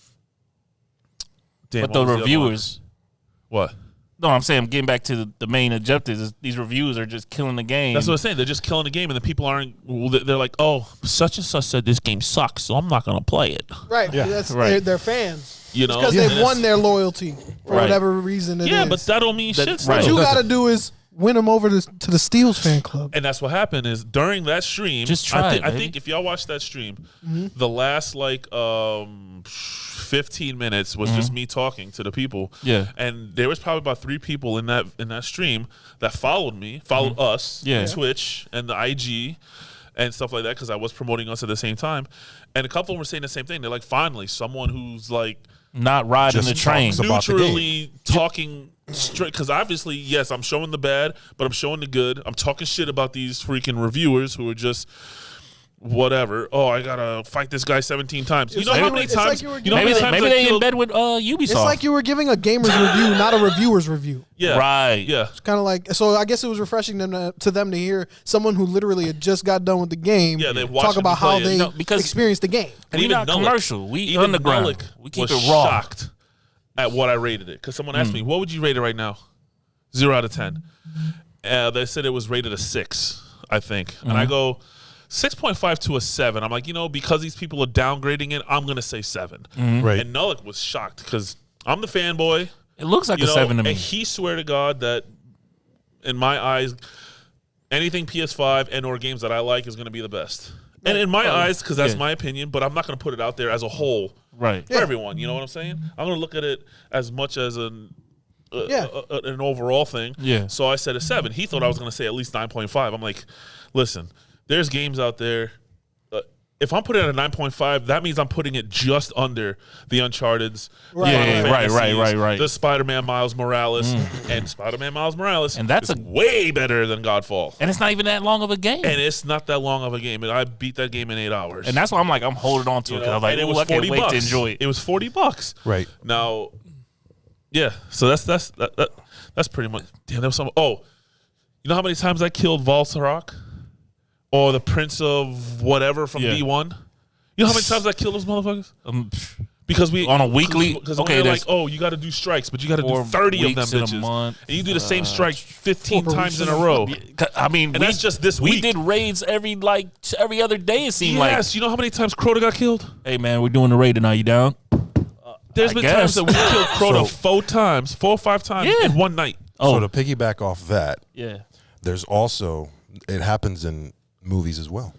But what the was other reviewers. one? What? No, I'm saying getting back to the main objectives. Is these reviews are just killing the game. That's what I'm saying. They're just killing the game, and the people aren't. Well, they're like, oh, such and such said this game sucks, so I'm not gonna play it. Right. Yeah. That's Right. They're fans. You know, Because And they've it's- won their loyalty for Right. whatever reason it is. Yeah, but that don't mean shit. right. still. What you doesn't. got to do is win them over to the Steelers fan club. And that's what happened is during that stream. Just try it, I baby. think if y'all watched that stream, the last 15 minutes was just me talking to the people. Yeah. And there was probably about 3 people in that stream that followed me, followed us, Yeah. on Twitch and the IG and stuff like that because I was promoting us at the same time. And a couple of them were saying the same thing. They're like, finally, someone who's like not riding Just the train. talks about the game. neutrally talking straight, because obviously, yes, I'm showing the bad, but I'm showing the good. I'm talking shit about these freaking reviewers who are just whatever. Oh, I gotta fight this guy 17 times. You know how many it's like times? you were You know how Maybe many times maybe I they in killed? bed with Ubisoft. It's like you were giving a gamer's review, not a reviewer's review. Yeah, Right. Yeah, It's kind of like, so I guess it was refreshing to them to hear someone who literally had just got done with the game Yeah, they watched talk me about play how it. they No, because- experienced the game. and We even not Nulik- commercial. We even underground. Nulik We keep was it raw. shocked at what I rated it because someone asked me, "What would you rate it right now?" 0 out of 10. They said it was rated a 6, I think, and I go 6.5 to a 7. I'm like, because these people are downgrading it, I'm gonna say 7. Right. And Nulik was shocked because I'm the fanboy. It looks like a 7 to me. And he swear to God that, in my eyes, anything PS5 and or games that I like is going to be the best. And in my eyes, because that's yeah. my opinion, but I'm not going to put it out there as a whole Right. for everyone. You know what I'm saying? I'm going to look at it as much as an Yeah. an overall thing. Yeah. So I said a 7. He thought I was going to say at least 9.5. I'm like, listen, there's games out there. If I'm putting it at a 9.5, that means I'm putting it just under the Uncharted's, Right. Yeah, Final right, Fantasies, right. the Spider-Man Miles Morales, and Spider-Man Miles Morales, And that's is way better than Godfall. And it's not even that long of a game. And it's not that long of a game. And I beat that game in 8 hours. And that's why I'm like, I'm holding on to it. 'Cause I was like, and it ooh, was I can't 40 wait bucks. to enjoy it. It was $40. Right. Now, yeah. So that's pretty much. Damn, there was some. Oh, you know how many times I killed Voltarok, or the Prince of whatever from Yeah. D1? You know how many times I killed those motherfuckers? Because we On a weekly- Because okay, they're like, there's oh, you got to do strikes, but you got to do 4 30 of them weeks in a bitches, month. and you do the same strike 15 4 times weeks in a in a row. I mean, And that's just this we week. did raids every other day. It seemed Yes, you know how many times Crota got killed? like, hey man, we're doing the raid tonight. You down? There's I been guess. times that we killed Crota So- 4 or 5 times Yeah. in one night. Oh, So to piggyback off that, yeah. there's also, it happens in movies as well.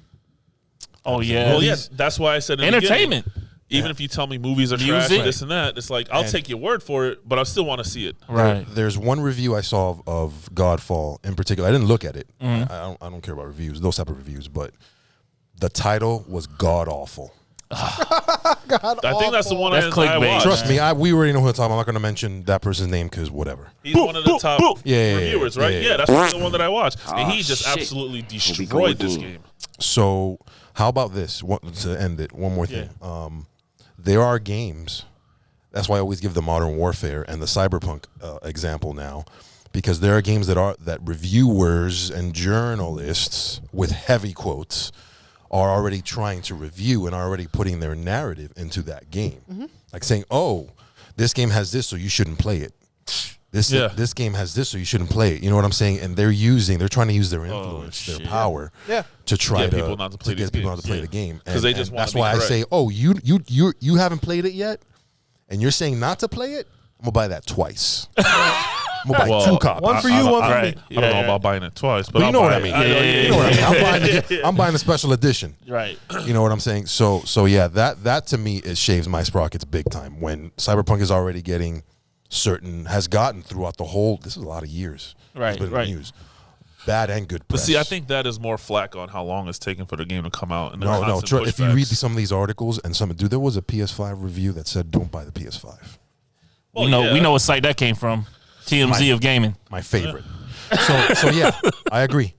Oh yeah. Well, yes, that's why I said in the Entertainment. beginning, even if you tell me movies are trash, Music. this and that, it's like I'll take your word for it, but I still want to see it. Right. There's one review I saw of Godfall in particular. I didn't look at it. I don't care about reviews, those type of reviews, but the title was god awful. I think that's the one That's I clickbait. watched. Trust me, we already know who I'm talking about. I'm not going to mention that person's name because whatever. He's one of the top Yeah, reviewers, right? yeah. Yeah, that's the one that I watched, and he Ah, just shit. absolutely Hope he destroyed go this good. game. So how about this? To end it, one more thing. There are games. That's why I always give the Modern Warfare and the Cyberpunk example now, because there are games that reviewers and journalists with heavy quotes are already trying to review and are already putting their narrative into that game, like saying, "Oh, this game has this, so you shouldn't play it. This game has this, so you shouldn't play it." You know what I'm saying? And they're trying to use their influence, their power, to try Get to people not to play get these people not to play games. the game. 'Cause they just wanna that's be why correct. I say, "Oh, you haven't played it yet, and you're saying not to play it. I'm gonna buy that twice. I'm I'm gonna buy 2 copies. One for you, one for Right. me. I don't know about buying it twice, but But you know what I it. mean. Yeah. You know what I mean. I'm buying the special edition. Right. You know what I'm saying? So yeah, that to me it shaves my sprockets big time. When Cyberpunk is already getting has gotten throughout the whole. This is a lot of years. Right, It's been right. News. Bad and good But press. see, I think that is more flack on how long it's taken for the game to come out. And the no. constant If you read pushbacks. some of these articles and there was a PS5 review that said don't buy the PS5. Well, we know yeah. we know what site that came from. TMZ of gaming. My favorite. So yeah, I agree.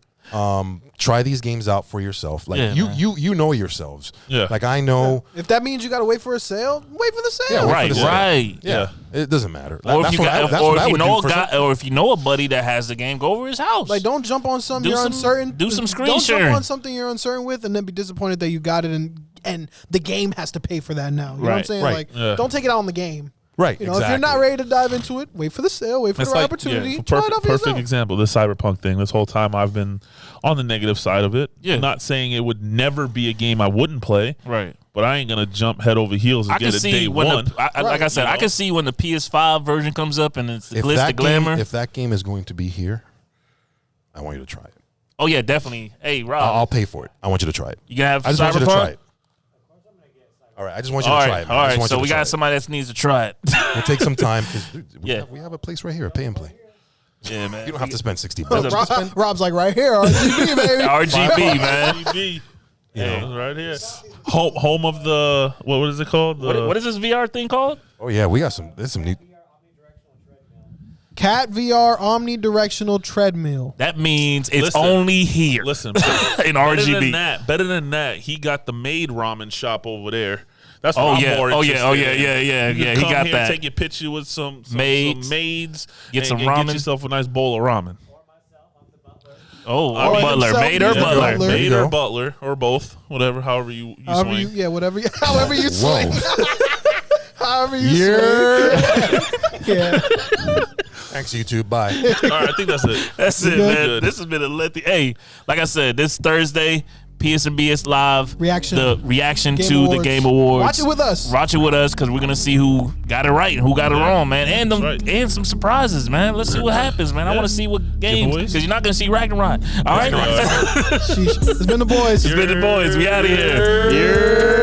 Try these games out for yourself. Like Yeah, you know yourselves. Yeah. Like I know. If that means you got to wait for a sale, wait for the sale. Yeah, wait for Right, the sale. right. Yeah. It doesn't matter. Or if That's you what got, I- that's or what I if you would know a do for guy, or if you know a buddy that has the game, go over his house. Like, don't jump on something Do you're some- uncertain. do some screen Don't sharing. jump on something you're uncertain with, and then be disappointed that you got it, and the game has to pay for that now. You know what I'm Right, saying? right. Like, Yeah. don't take it out on the game. Right. You know, if you're not ready to dive into it, wait for the sale, wait for It's the right like, opportunity. yeah, try it perfect, out for perfect yourself. example. This Cyberpunk thing. This whole time I've been on the negative side of it. Yeah. Not saying it would never be a game I wouldn't play. right. But I ain't gonna jump head over heels and I can get it see day when one. like I said, you I know? can see when the PS5 version comes up and it's the glitz, the glamour. If that game is going to be here, I want you to try it. Oh yeah, definitely. Hey, Rob, I'll pay for it. I want you to try it. you gonna have I just want you to Cyberpunk? try it. All right, I just want you All to try right, it. Man. all I just right. want So you to we try got it. somebody that needs to try it. We'll take some time because Yeah. we have a place right here, a pay and play. Yeah, man. You don't have to spend $60. Rob's like, right here, RGB, baby. RGB, man. RGB. You know. Right here. Home of the what is it called? What is this VR thing called? Oh yeah, we got some. There's some neat. Cat VR omnidirectional treadmill. That means it's Listen. only here Listen, in better than RGB. that. Better than that. He got the maid ramen shop over there. That's what Oh I'm yeah, more oh yeah, interested oh yeah, in. yeah. You can He come got here, that. take your picture with some Maids. maids, Get and- some and ramen. Get yourself a nice bowl of ramen. Oh, I mean, butler, himself, maid or yeah, butler. butler. Maid There you or go. butler or both, whatever. However you However swing. whatever, however you swing. Whoa. However you Yeah. swing. Yeah. Thanks, YouTube. Bye. All right, I think that's it. That's it, good? man. Good. This has been a lengthy. Hey, like I said, this Thursday, PSNBS Live Reaction. The reaction Game to the Awards. Game Awards. Watch it with us. Watch it with us because we're gonna see who got it right and who got it wrong, man. And them That's right. and some surprises, man. Let's see what happens, man. I Yeah. want to see what games boys. because you're not gonna see Ragnarok. All right, Sheesh. It's been the boys. it's been the boys. We out of here. Yeah.